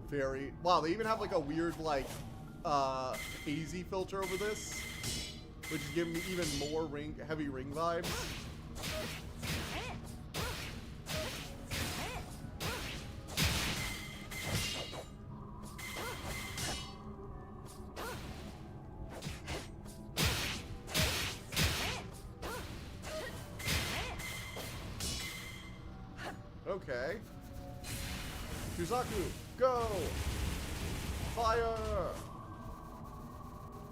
very... Wow, they even have like a weird, like, hazy filter over this. Which is giving me even more heavy ring vibes. Okay. Shusaku, go! Fire!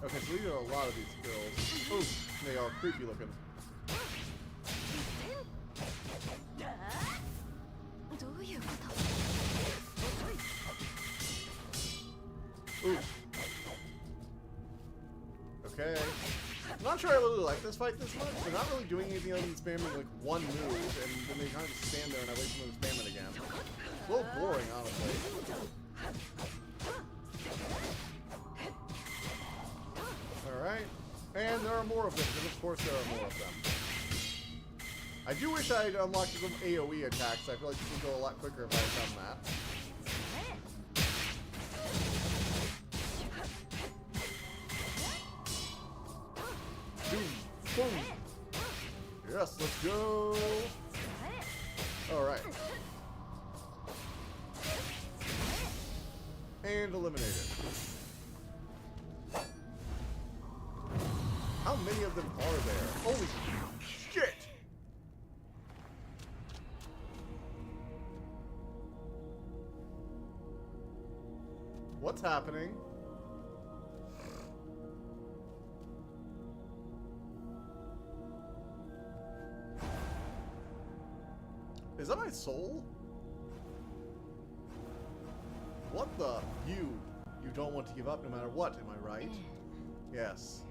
Okay, so these are a lot of these girls. Ooh, they are creepy looking. Ooh. Okay. I'm not sure I really like this fight this much. They're not really doing anything other than spamming like one move, and then they kind of stand there and I wait for them to spam it again. It's a little boring, honestly. Alright. And there are more of them, because of course there are more of them. I do wish I had unlocked some AoE attacks. I feel like this would go a lot quicker if I had done that. Boom! Boom! Yes, let's go! Alright. And eliminated. How many of them are there? Holy shit! What's happening? Is that my soul? What the? You don't want to give up no matter what, am I right? Yes.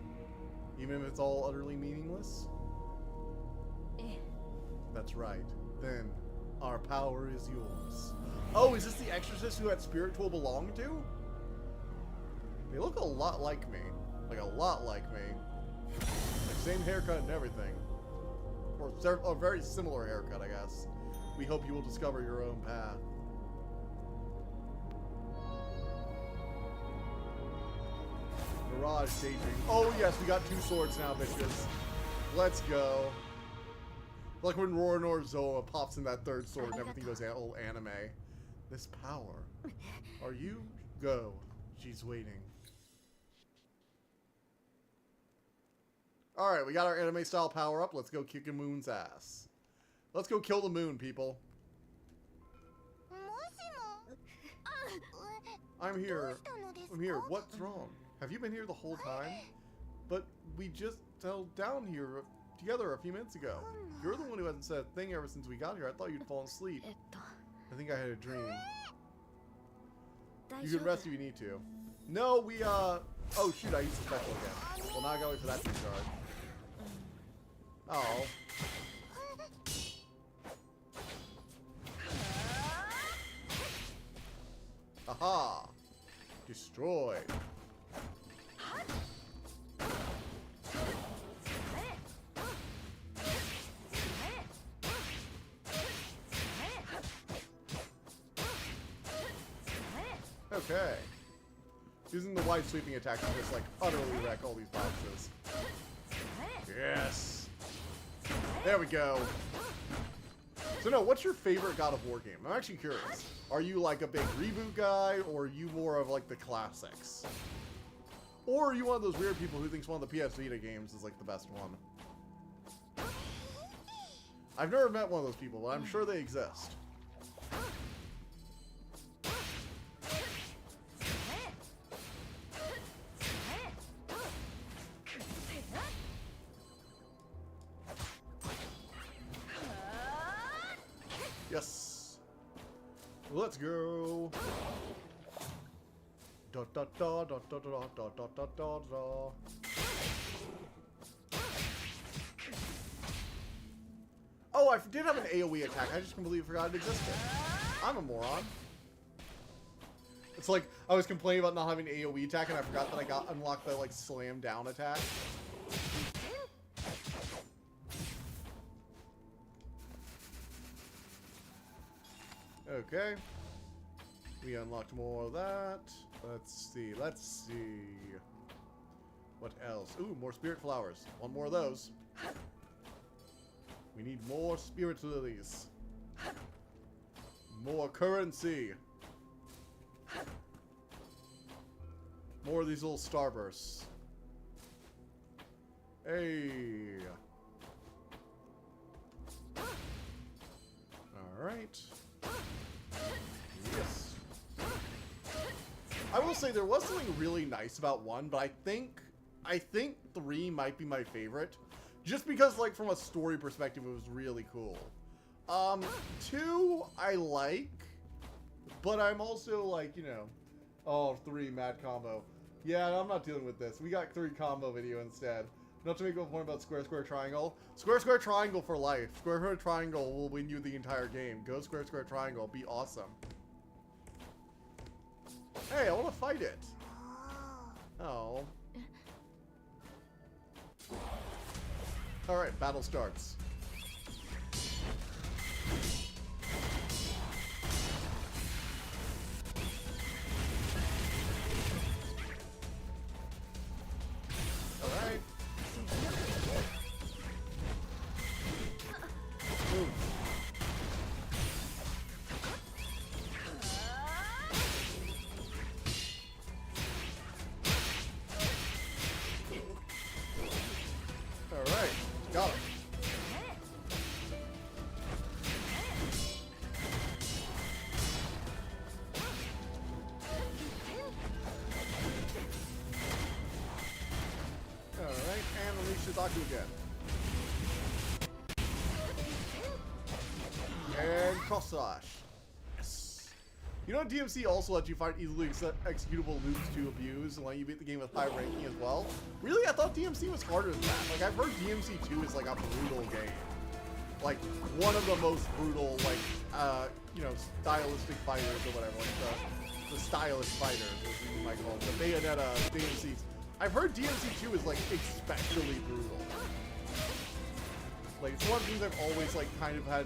Even if it's all utterly meaningless? That's right. Then, our power is yours. Oh, is this the exorcist who that spirit will belong to? They look a lot like me. Like, a lot like me. Like, same haircut and everything. Or a very similar haircut, I guess. We hope you will discover your own path. Mirage daydream. Oh yes, we got 2 swords now, bitches. Let's go. Like when Roronoa Zoa pops in that 3rd sword and everything goes all anime. This power. Are you? Go. She's waiting. Alright, we got our anime style power up. Let's go kick a moon's ass. Let's go kill the moon, people. I'm here. I'm here. What's wrong? Have you been here the whole time? But we just settled down here together a few minutes ago. You're the one who hasn't said a thing ever since we got here. I thought you'd fallen asleep. I think I had a dream. You can rest if you need to. No, we, oh shoot, I used the special again. Well, now I gotta wait for that to recharge. Oh. Aha! Destroyed. Okay. Using the wide sweeping attack to just like utterly wreck all these boxes. Yes. There we go. So no, what's your favorite God of War game? I'm actually curious. Are you like a big reboot guy, or are you more of like the classics? Or are you one of those weird people who thinks one of the PS Vita games is like the best one? I've never met one of those people, but I'm sure they exist. Yes. Let's go. Da da da da da da da da da da da. Oh, I did have an AoE attack. I just completely forgot it existed. I'm a moron. It's like I was complaining about not having an AoE attack, and I forgot that I got unlocked the like slam down attack. Okay. We unlocked more of that. Let's see. Let's see. What else? Ooh, more spirit flowers. One more of those. We need more spirit lilies. More currency. More of these little starbursts. Hey. Alright. Yes. I will say there was something really nice about 1, but I think 3 might be my favorite. Just because, like, from a story perspective, it was really cool. 2, I like, but I'm also, like, you know, oh, 3, mad combo. Yeah, I'm not dealing with this. We got 3 combo video instead. Not to make a point about square, square, triangle. Square, square, triangle for life. Square, square, triangle will win you the entire game. Go square, square, triangle. Be awesome. Hey, I want to fight it. Oh. Alright, battle starts. Alright. Move. Alright, got it. Alright, and release Shizaku again. And cross slash. Yes. You know, DMC also lets you find easily executable loops to abuse and let you beat the game with high ranking as well. Really, I thought DMC was harder than that. Like, I've heard DMC 2 is like a brutal game. Like, one of the most brutal, like, you know, stylistic fighters or whatever. Like, the stylish fighters, as you might call them. The Bayonetta DMCs. I've heard DMC 2 is, like, especially brutal. Like, it's one of the things I've always, like, kind of had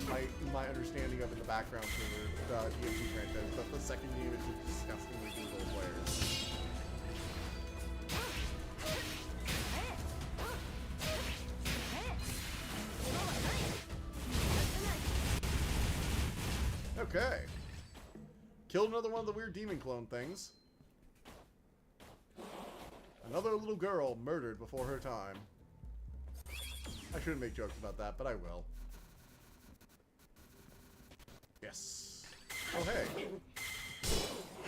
my understanding of in the background for the DMC franchise, but the second game is just disgustingly brutal players. Okay. Killed another one of the weird demon clone things. Another little girl murdered before her time. I shouldn't make jokes about that, but I will. Yes. Oh, hey.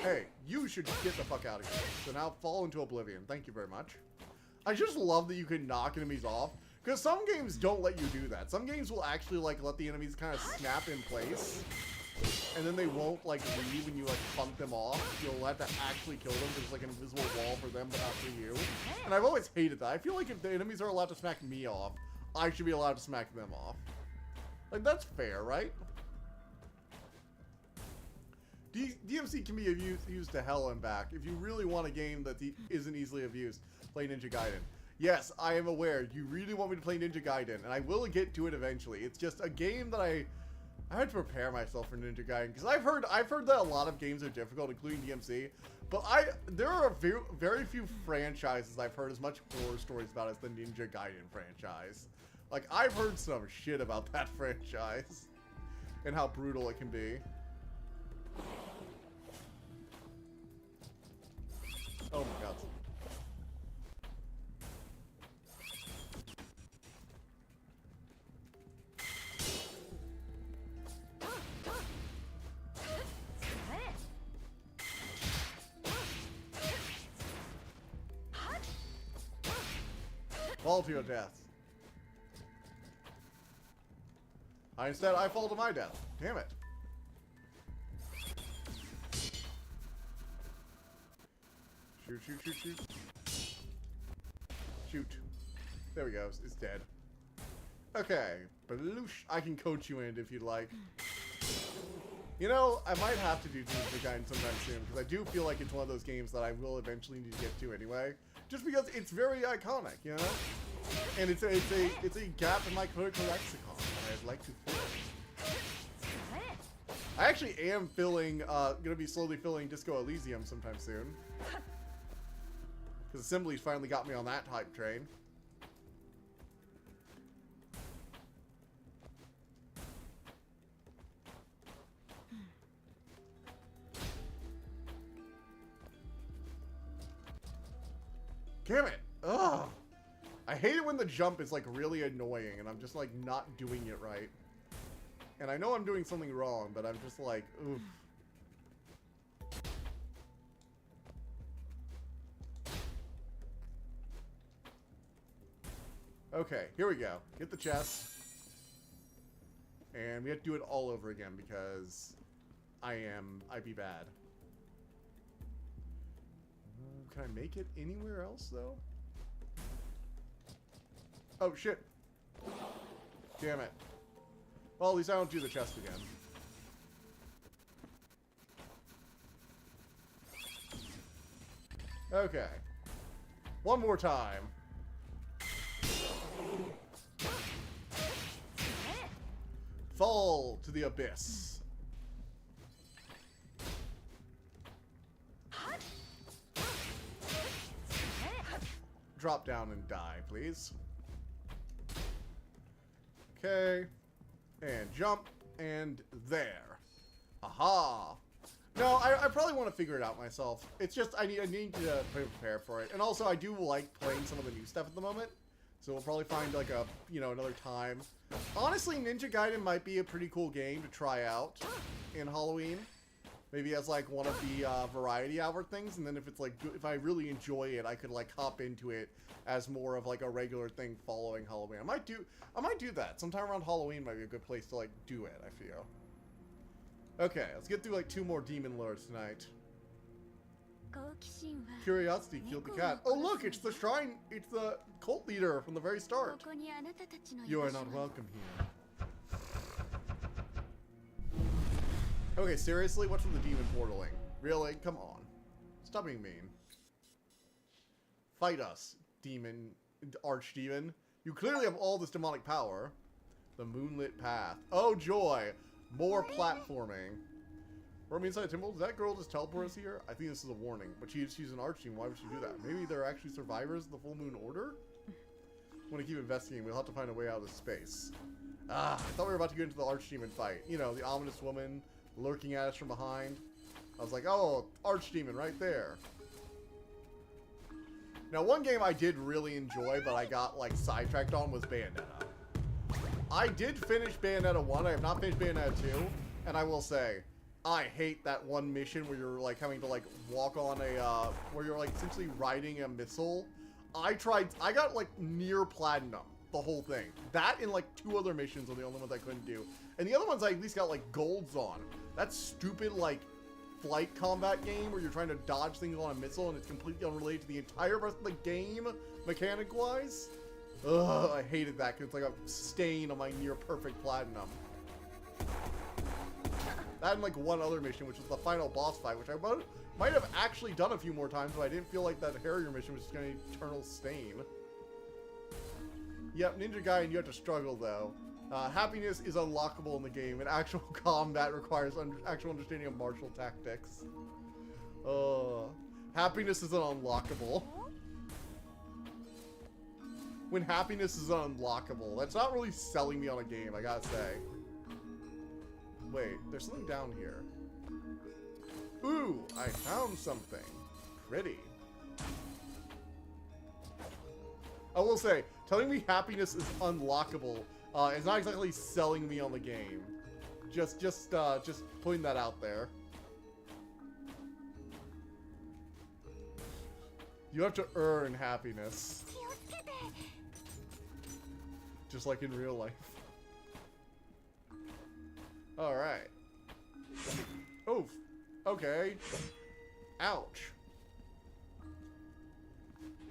Hey, you should get the fuck out of here. So now fall into oblivion. Thank you very much. I just love that you can knock enemies off. Because some games don't let you do that. Some games will actually, like, let the enemies kind of snap in place. And then they won't, like, leave when you, like, bump them off. You'll have to actually kill them. There's, like, an invisible wall for them, but not for you. And I've always hated that. I feel like if the enemies are allowed to smack me off, I should be allowed to smack them off. Like, that's fair, right? DMC can be used to hell and back. If you really want a game that isn't easily abused, play Ninja Gaiden. Yes, I am aware. You really want me to play Ninja Gaiden, and I will get to it eventually. It's just a game that I had to prepare myself for Ninja Gaiden, because I've heard that a lot of games are difficult, including DMC. But there are very few franchises I've heard as much horror stories about as the Ninja Gaiden franchise. Like, I've heard some shit about that franchise and how brutal it can be. Oh my god. Fall to your death. Instead, I fall to my death. Damn it. Shoot, shoot, shoot, shoot. Shoot. There we go. It's dead. Okay. Baloosh. I can coach you in if you'd like. You know, I might have to do Ninja Gaiden sometime soon, because I do feel like it's one of those games that I will eventually need to get to anyway. Just because it's very iconic, you know? And it's a gap in my critical lexicon that I'd like to fill. I actually am gonna be slowly filling Disco Elysium sometime soon. Because Assembly's finally got me on that hype train. Damn it! Ugh! I hate it when the jump is, like, really annoying and I'm just, like, not doing it right. And I know I'm doing something wrong, but I'm just like, oof. Okay, here we go. Get the chest. And we have to do it all over again because I'd be bad. Can I make it anywhere else, though? Oh, shit. Damn it. Well, at least I don't do the chest again. Okay. One more time. Fall to the abyss. Drop down and die, please. Okay. And jump. And there. Aha. No, I probably want to figure it out myself. It's just, I need to prepare for it. And also, I do like playing some of the new stuff at the moment. So we'll probably find, like, another time. Honestly, Ninja Gaiden might be a pretty cool game to try out in Halloween. Maybe as, like, one of the variety hour things. And then if it's, like, if I really enjoy it, I could, like, hop into it as more of, like, a regular thing following Halloween. I might do that. Sometime around Halloween might be a good place to, like, do it, I feel. Okay, let's get through like 2 more demon lords tonight. Curiosity killed the cat. Oh look, it's the shrine, it's the cult leader from the very start. You are not welcome here. Okay, seriously, what's with the demon portaling? Really? Come on. Stop being mean. Fight us, demon, archdemon. You clearly have all this demonic power. The moonlit path. Oh joy! More platforming. We're inside a temple. Does that girl just teleport us here? I think this is a warning. But she's an archdemon. Why would she do that? Maybe they're actually survivors of the Full Moon Order? Want to keep investigating. We'll have to find a way out of this space. Ah, I thought we were about to get into the archdemon fight. You know, the ominous woman lurking at us from behind. I was like, oh, archdemon right there. Now, one game I did really enjoy, but I got, like, sidetracked on was Bayonetta. I did finish Bayonetta 1. I have not finished Bayonetta 2. And I will say, I hate that one mission where you're, like, having to, like, walk on a, where you're, like, essentially riding a missile. I got, like, near platinum, the whole thing. That and, like, 2 other missions are the only ones I couldn't do. And the other ones I at least got, like, golds on. That stupid, like, flight combat game where you're trying to dodge things on a missile and it's completely unrelated to the entire rest of the game, mechanic-wise. Ugh, I hated that because it's like a stain on my near-perfect platinum. That and like one other mission, which was the final boss fight, which I might have actually done a few more times, but I didn't feel like that Harrier mission was just going to be eternal stain. Yep, Ninja Guy, and you have to struggle though. Happiness is unlockable in the game, and actual combat requires actual understanding of martial tactics. Happiness is unlockable. When happiness is unlockable, that's not really selling me on a game, I gotta say. Wait, there's something down here. Ooh, I found something. Pretty. I will say, telling me happiness is unlockable is not exactly selling me on the game. Just putting that out there. You have to earn happiness. Just like in real life. Alright. Oof. Okay. Ouch.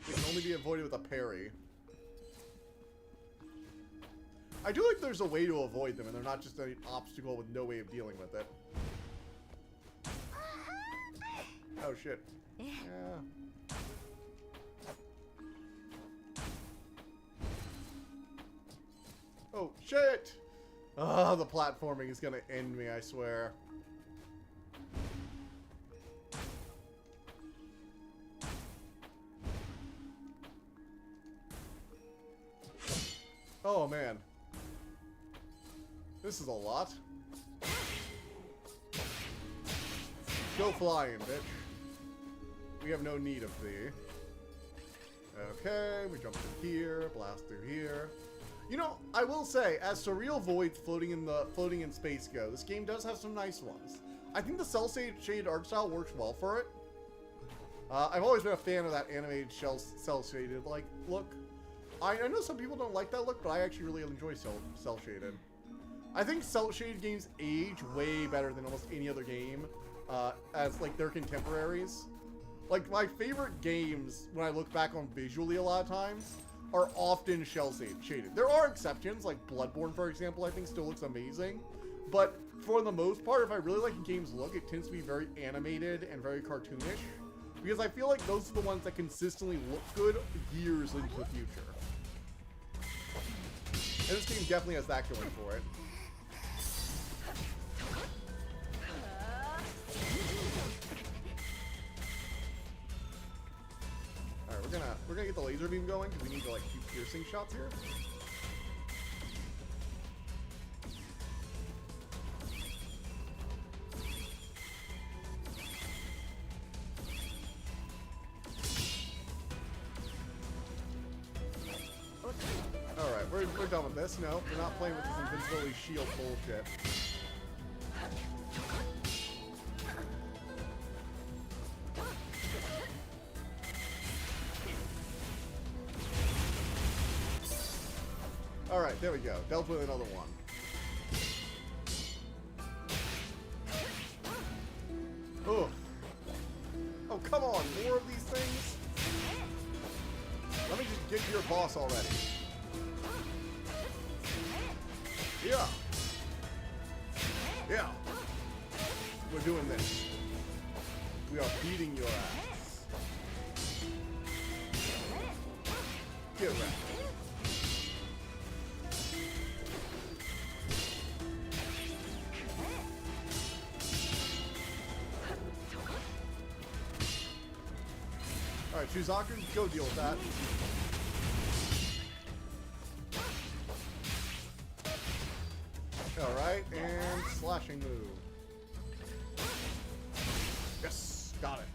It can only be avoided with a parry. I do like there's a way to avoid them and they're not just an obstacle with no way of dealing with it. Oh shit. Yeah. Oh shit! Ah, the platforming is gonna end me, I swear. Oh man. This is a lot. Go flying, bitch. We have no need of thee. Okay, we jump through here, blast through here. You know, I will say, as surreal voids floating in space go, this game does have some nice ones. I think the cel-shaded art style works well for it. I've always been a fan of that animated cel-shaded like look. I know some people don't like that look, but I actually really enjoy cel-shaded. I think cel-shaded games age way better than almost any other game, as like their contemporaries. Like my favorite games, when I look back on visually a lot of times, are often shaded. There are exceptions, like Bloodborne, for example, I think still looks amazing. But for the most part, if I really like a game's look, it tends to be very animated and very cartoonish. Because I feel like those are the ones that consistently look good years into the future. And this game definitely has that going for it. Alright, we're gonna get the laser beam going because we need to like shoot piercing shots here. Alright, we're done with this. No, we're not playing with this invincibility shield bullshit. Alright, there we go. Dealt with another one. come on, more of these things? Let me just get to your boss already. Yeah. Yeah. We're doing this. We are beating your ass. Get wrecked. Alright, Shuzaku, go deal with that. Alright, and slashing move. Yes, got it.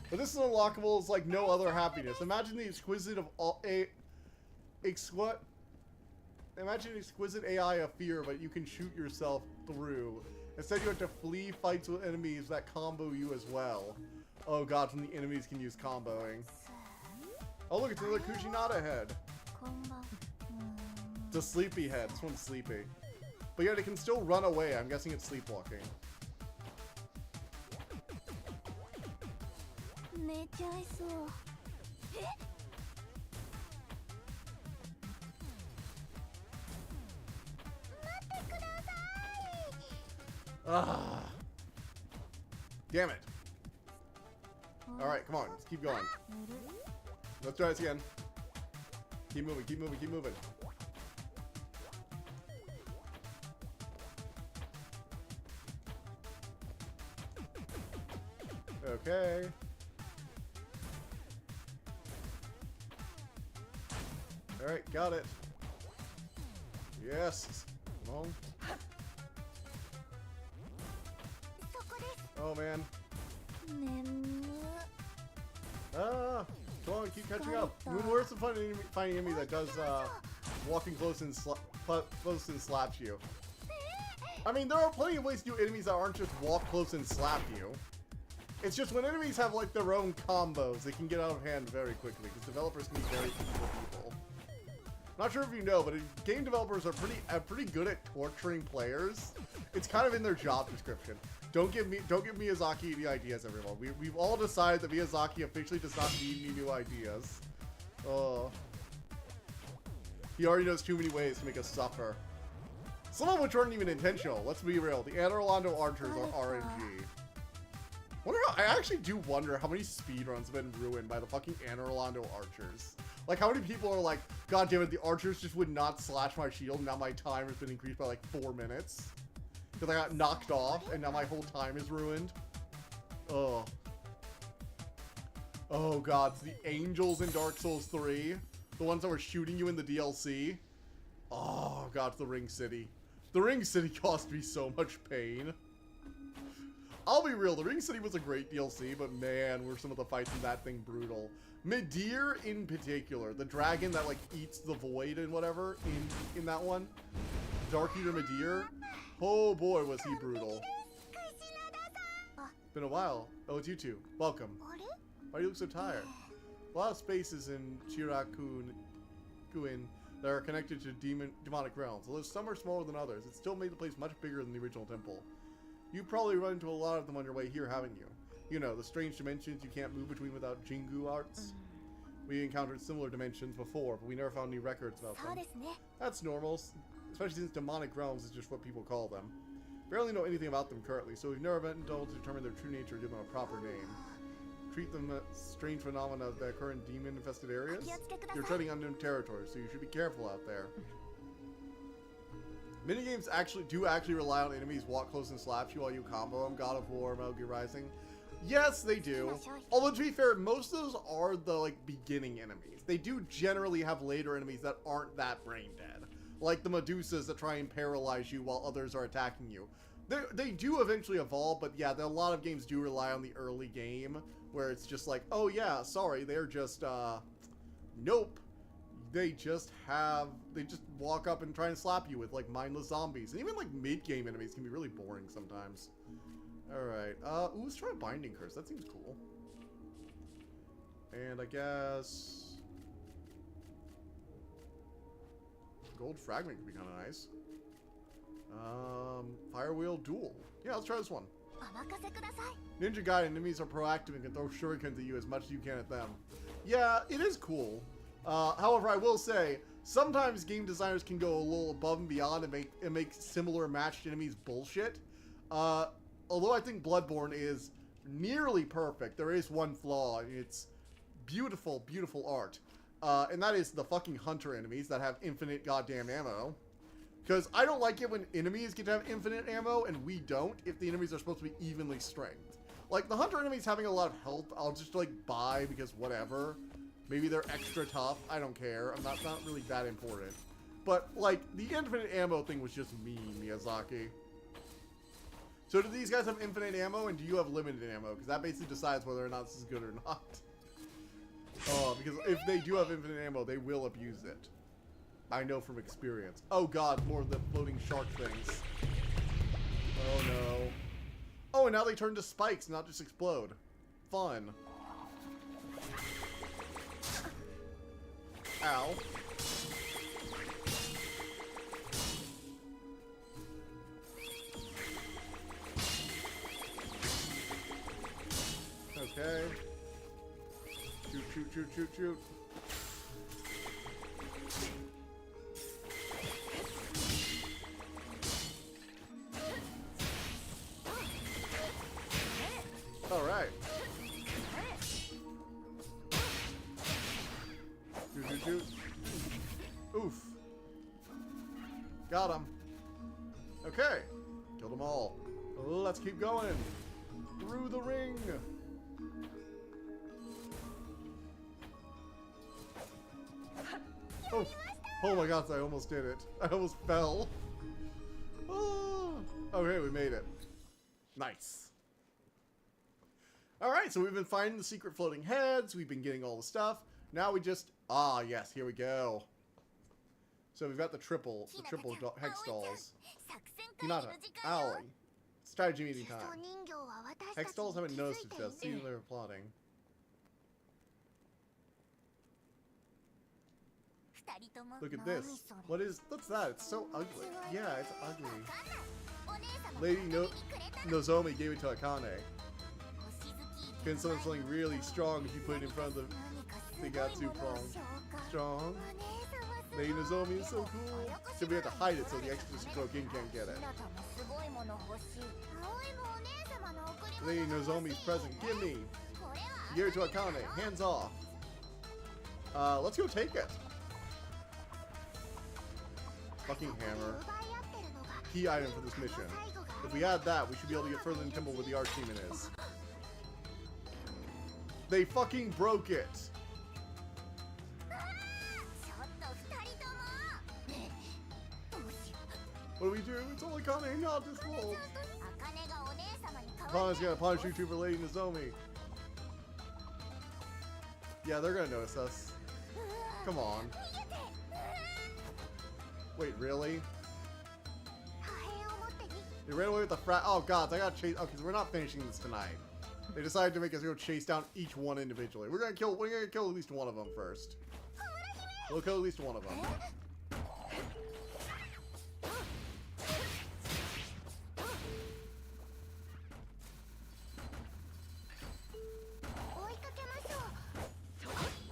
But this is unlockable as like no other happiness. Imagine the exquisite of all Imagine exquisite AI of fear, but you can shoot yourself through. Instead, you have to flee fights with enemies that combo you as well. Oh god, from the enemies can use comboing. Oh look, it's another Kushinada head. It's a sleepy head. This one's sleepy. But yet it can still run away. I'm guessing it's sleepwalking. Ah. Damn it. Alright, come on. Let's keep going. Let's try this again. Keep moving, keep moving, keep moving. Okay. Alright, got it. Yes. Come on. Oh man. Ah, come on, keep catching up. Where's the fun finding enemy that does walking close and slaps you? I mean, there are plenty of ways to do enemies that aren't just walk close and slap you. It's just when enemies have like their own combos, they can get out of hand very quickly because developers can be very evil people. Not sure if you know, but game developers are pretty good at torturing players. It's kind of in their job description. Don't give Miyazaki any ideas, everyone. We've all decided that Miyazaki officially does not need any new ideas. Oh. He already knows too many ways to make us suffer. Some of which aren't even intentional. Let's be real. The Anne Orlando Archers are RNG. I actually do wonder how many speedruns have been ruined by the fucking Anne Orlando Archers. Like, how many people are like, God damn it, the Archers just would not slash my shield, now my time has been increased by like 4 minutes. Because I got knocked off, and now my whole time is ruined. Oh. Oh god, it's the angels in Dark Souls 3. The ones that were shooting you in the DLC. Oh god, it's the Ring City. The Ring City caused me so much pain. I'll be real, the Ring City was a great DLC, but man, were some of the fights in that thing brutal. Midir in particular, the dragon that like eats the void and whatever in that one. Dark Eater Midir. Oh boy, was he brutal. Been a while. Oh, it's you two. Welcome. Why do you look so tired? A lot of spaces in Shirakuin that are connected to demonic realms. Although some are smaller than others, it still made the place much bigger than the original temple. You've probably run into a lot of them on your way here, haven't you? You know, the strange dimensions you can't move between without Jingu arts. We encountered similar dimensions before, but we never found any records about them. That's normal, especially since demonic realms is just what people call them. Barely know anything about them currently, so we've never been able to determine their true nature or give them a proper name. Treat them as strange phenomena that occur in demon-infested areas. You're treading unknown territory, so you should be careful out there. Minigames do actually rely on enemies walk close and slap you while you combo them. God of War, Metal Gear Rising. Yes, they do. Although, to be fair, most of those are the, like, beginning enemies. They do generally have later enemies that aren't that brain dead. Like the Medusas that try and paralyze you while others are attacking you. They do eventually evolve, but yeah, a lot of games do rely on the early game, where it's just like, oh yeah, sorry, they're just, nope. They just walk up and try and slap you with, like, mindless zombies. And even, like, mid-game enemies can be really boring sometimes. Alright, ooh, let's try a Binding Curse. That seems cool. And I guess... Gold Fragment could be kind of nice. Firewheel Duel. Yeah, let's try this one. Ninja Gaiden enemies are proactive and can throw shurikens at you as much as you can at them. Yeah, it is cool. However, I will say, sometimes game designers can go a little above and beyond and make similar matched enemies bullshit. Although I think Bloodborne is nearly perfect, there is one flaw. It's beautiful, beautiful art. And that is the fucking hunter enemies that have infinite goddamn ammo. Because I don't like it when enemies get to have infinite ammo and we don't, if the enemies are supposed to be evenly strength. Like, the hunter enemies having a lot of health, I'll just, like, buy because whatever. Maybe they're extra tough, I don't care. Not really that important. But, like, the infinite ammo thing was just mean, Miyazaki. So do these guys have infinite ammo, and do you have limited ammo? Because that basically decides whether or not this is good or not. Oh, because if they do have infinite ammo, they will abuse it. I know from experience. Oh god, more of the floating shark things. Oh no. Oh, and now they turn to spikes, not just explode. Fun. Ow. Okay. Shoot, shoot, shoot, shoot, shoot. All right. Shoot, shoot, shoot. Oof. Got him. Okay. Killed them all. Let's keep going. Through the ring. Oh. Oh my god, I almost did it. I almost fell. Oh. Okay, we made it. Nice. Alright, so we've been finding the secret floating heads. We've been getting all the stuff. Now we just... Ah, yes, here we go. So we've got the triple hex dolls. Hinata, Aoi. Strategy meeting time. Hex dolls haven't noticed it just. See, they're plotting. Look at this. What's that? It's so ugly. Yeah, it's ugly. Lady Nozomi gave it to Akane. Can something really strong if you put it in front of the Figatsu prong. Strong. Lady Nozomi is so cool. So we have to hide it so the extra Shikokin can't get it. Lady Nozomi's present. Give me. Give it to Akane. Hands off. Let's go take it. Fucking hammer. Key item for this mission. If we add that, we should be able to get further in the temple where the archdemon is. They fucking broke it. What do we do? It's only Akane, not his fault. Akane's gonna punish you two for Lady Nozomi. Yeah, they're gonna notice us. Come on. Wait, really? They ran away with the frat. Oh god, I gotta chase. Okay, so we're not finishing this tonight. They decided to make us go chase down each one individually. We're gonna kill at least one of them first. We'll kill at least one of them.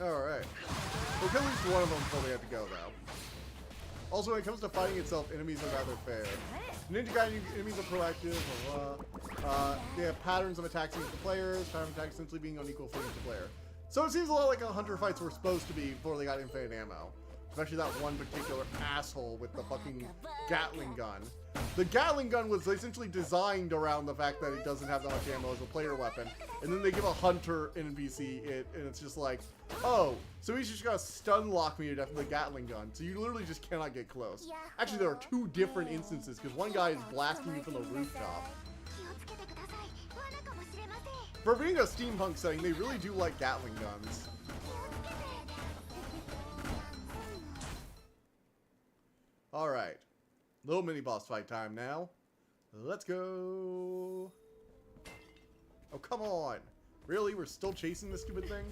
Alright. We'll kill at least one of them before we have to go, though. Also, when it comes to fighting itself, enemies are rather fair. Ninja Gaiden enemies are proactive. They have patterns of attacks against the players, pattern of attacks essentially being on equal footing with the player. So it seems a lot like how Hunter fights were supposed to be before they got infinite ammo. Especially that one particular asshole with the fucking Gatling gun. The Gatling gun was essentially designed around the fact that it doesn't have that much ammo as a player weapon. And then they give a Hunter NPC it, and it's just like, oh, so he's just gonna stun lock me to death with a Gatling gun. So you literally just cannot get close. Actually, there are two different instances, because one guy is blasting you from the rooftop. For being a steampunk setting, they really do like Gatling guns. Alright. Little mini-boss fight time now. Let's go. Oh, come on. Really? We're still chasing this stupid thing?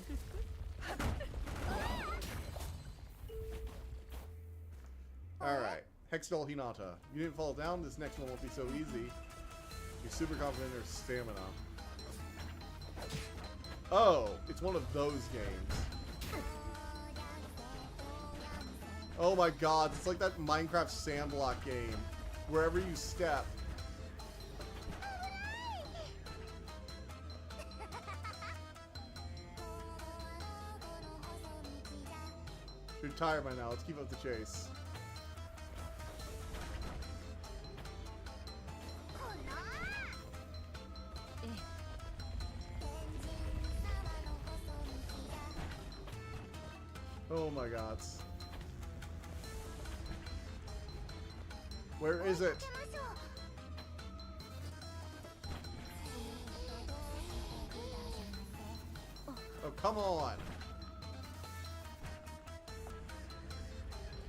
Alright. Hex doll Hinata. You didn't fall down? This next one won't be so easy. You're super confident in their stamina. Oh, it's one of those games. Oh my god, it's like that Minecraft sandblock game. Wherever you step. You're tired by now, let's keep up the chase. Oh my god. Where is it? Oh, come on.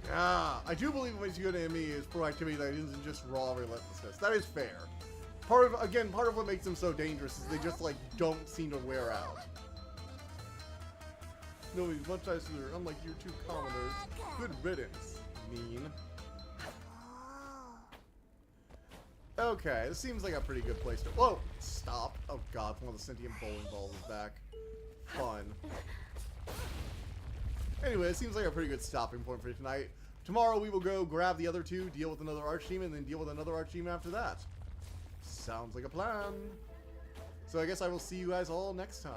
Yeah, I do believe what makes you good enemy is proactivity that isn't just raw relentlessness. That is fair. Part of what makes them so dangerous is they just, like, don't seem to wear out. No, he's much nicer, unlike your two commoners. Good riddance, mean. Okay, this seems like a pretty good place to— whoa! Stop. Oh god, one of the sentient bowling balls is back. Fun. Anyway, it seems like a pretty good stopping point for tonight. Tomorrow we will go grab the other two, deal with another arch demon, and then deal with another arch demon after that. Sounds like a plan. So I guess I will see you guys all next time.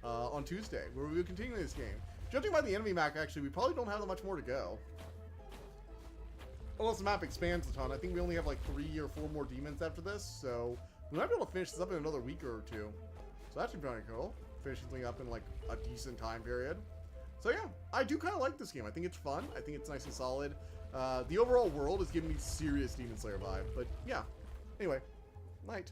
On Tuesday, where we will continue this game. Judging by the enemy map, actually, we probably don't have that much more to go. Unless the map expands a ton. I think we only have like 3 or 4 more demons after this, so we might be able to finish this up in another week or two. So that should be pretty cool. Finishing thing up in like a decent time period. So yeah, I do kind of like this game. I think it's fun. I think it's nice and solid. The overall world is giving me serious Demon Slayer vibe. But yeah, anyway, night.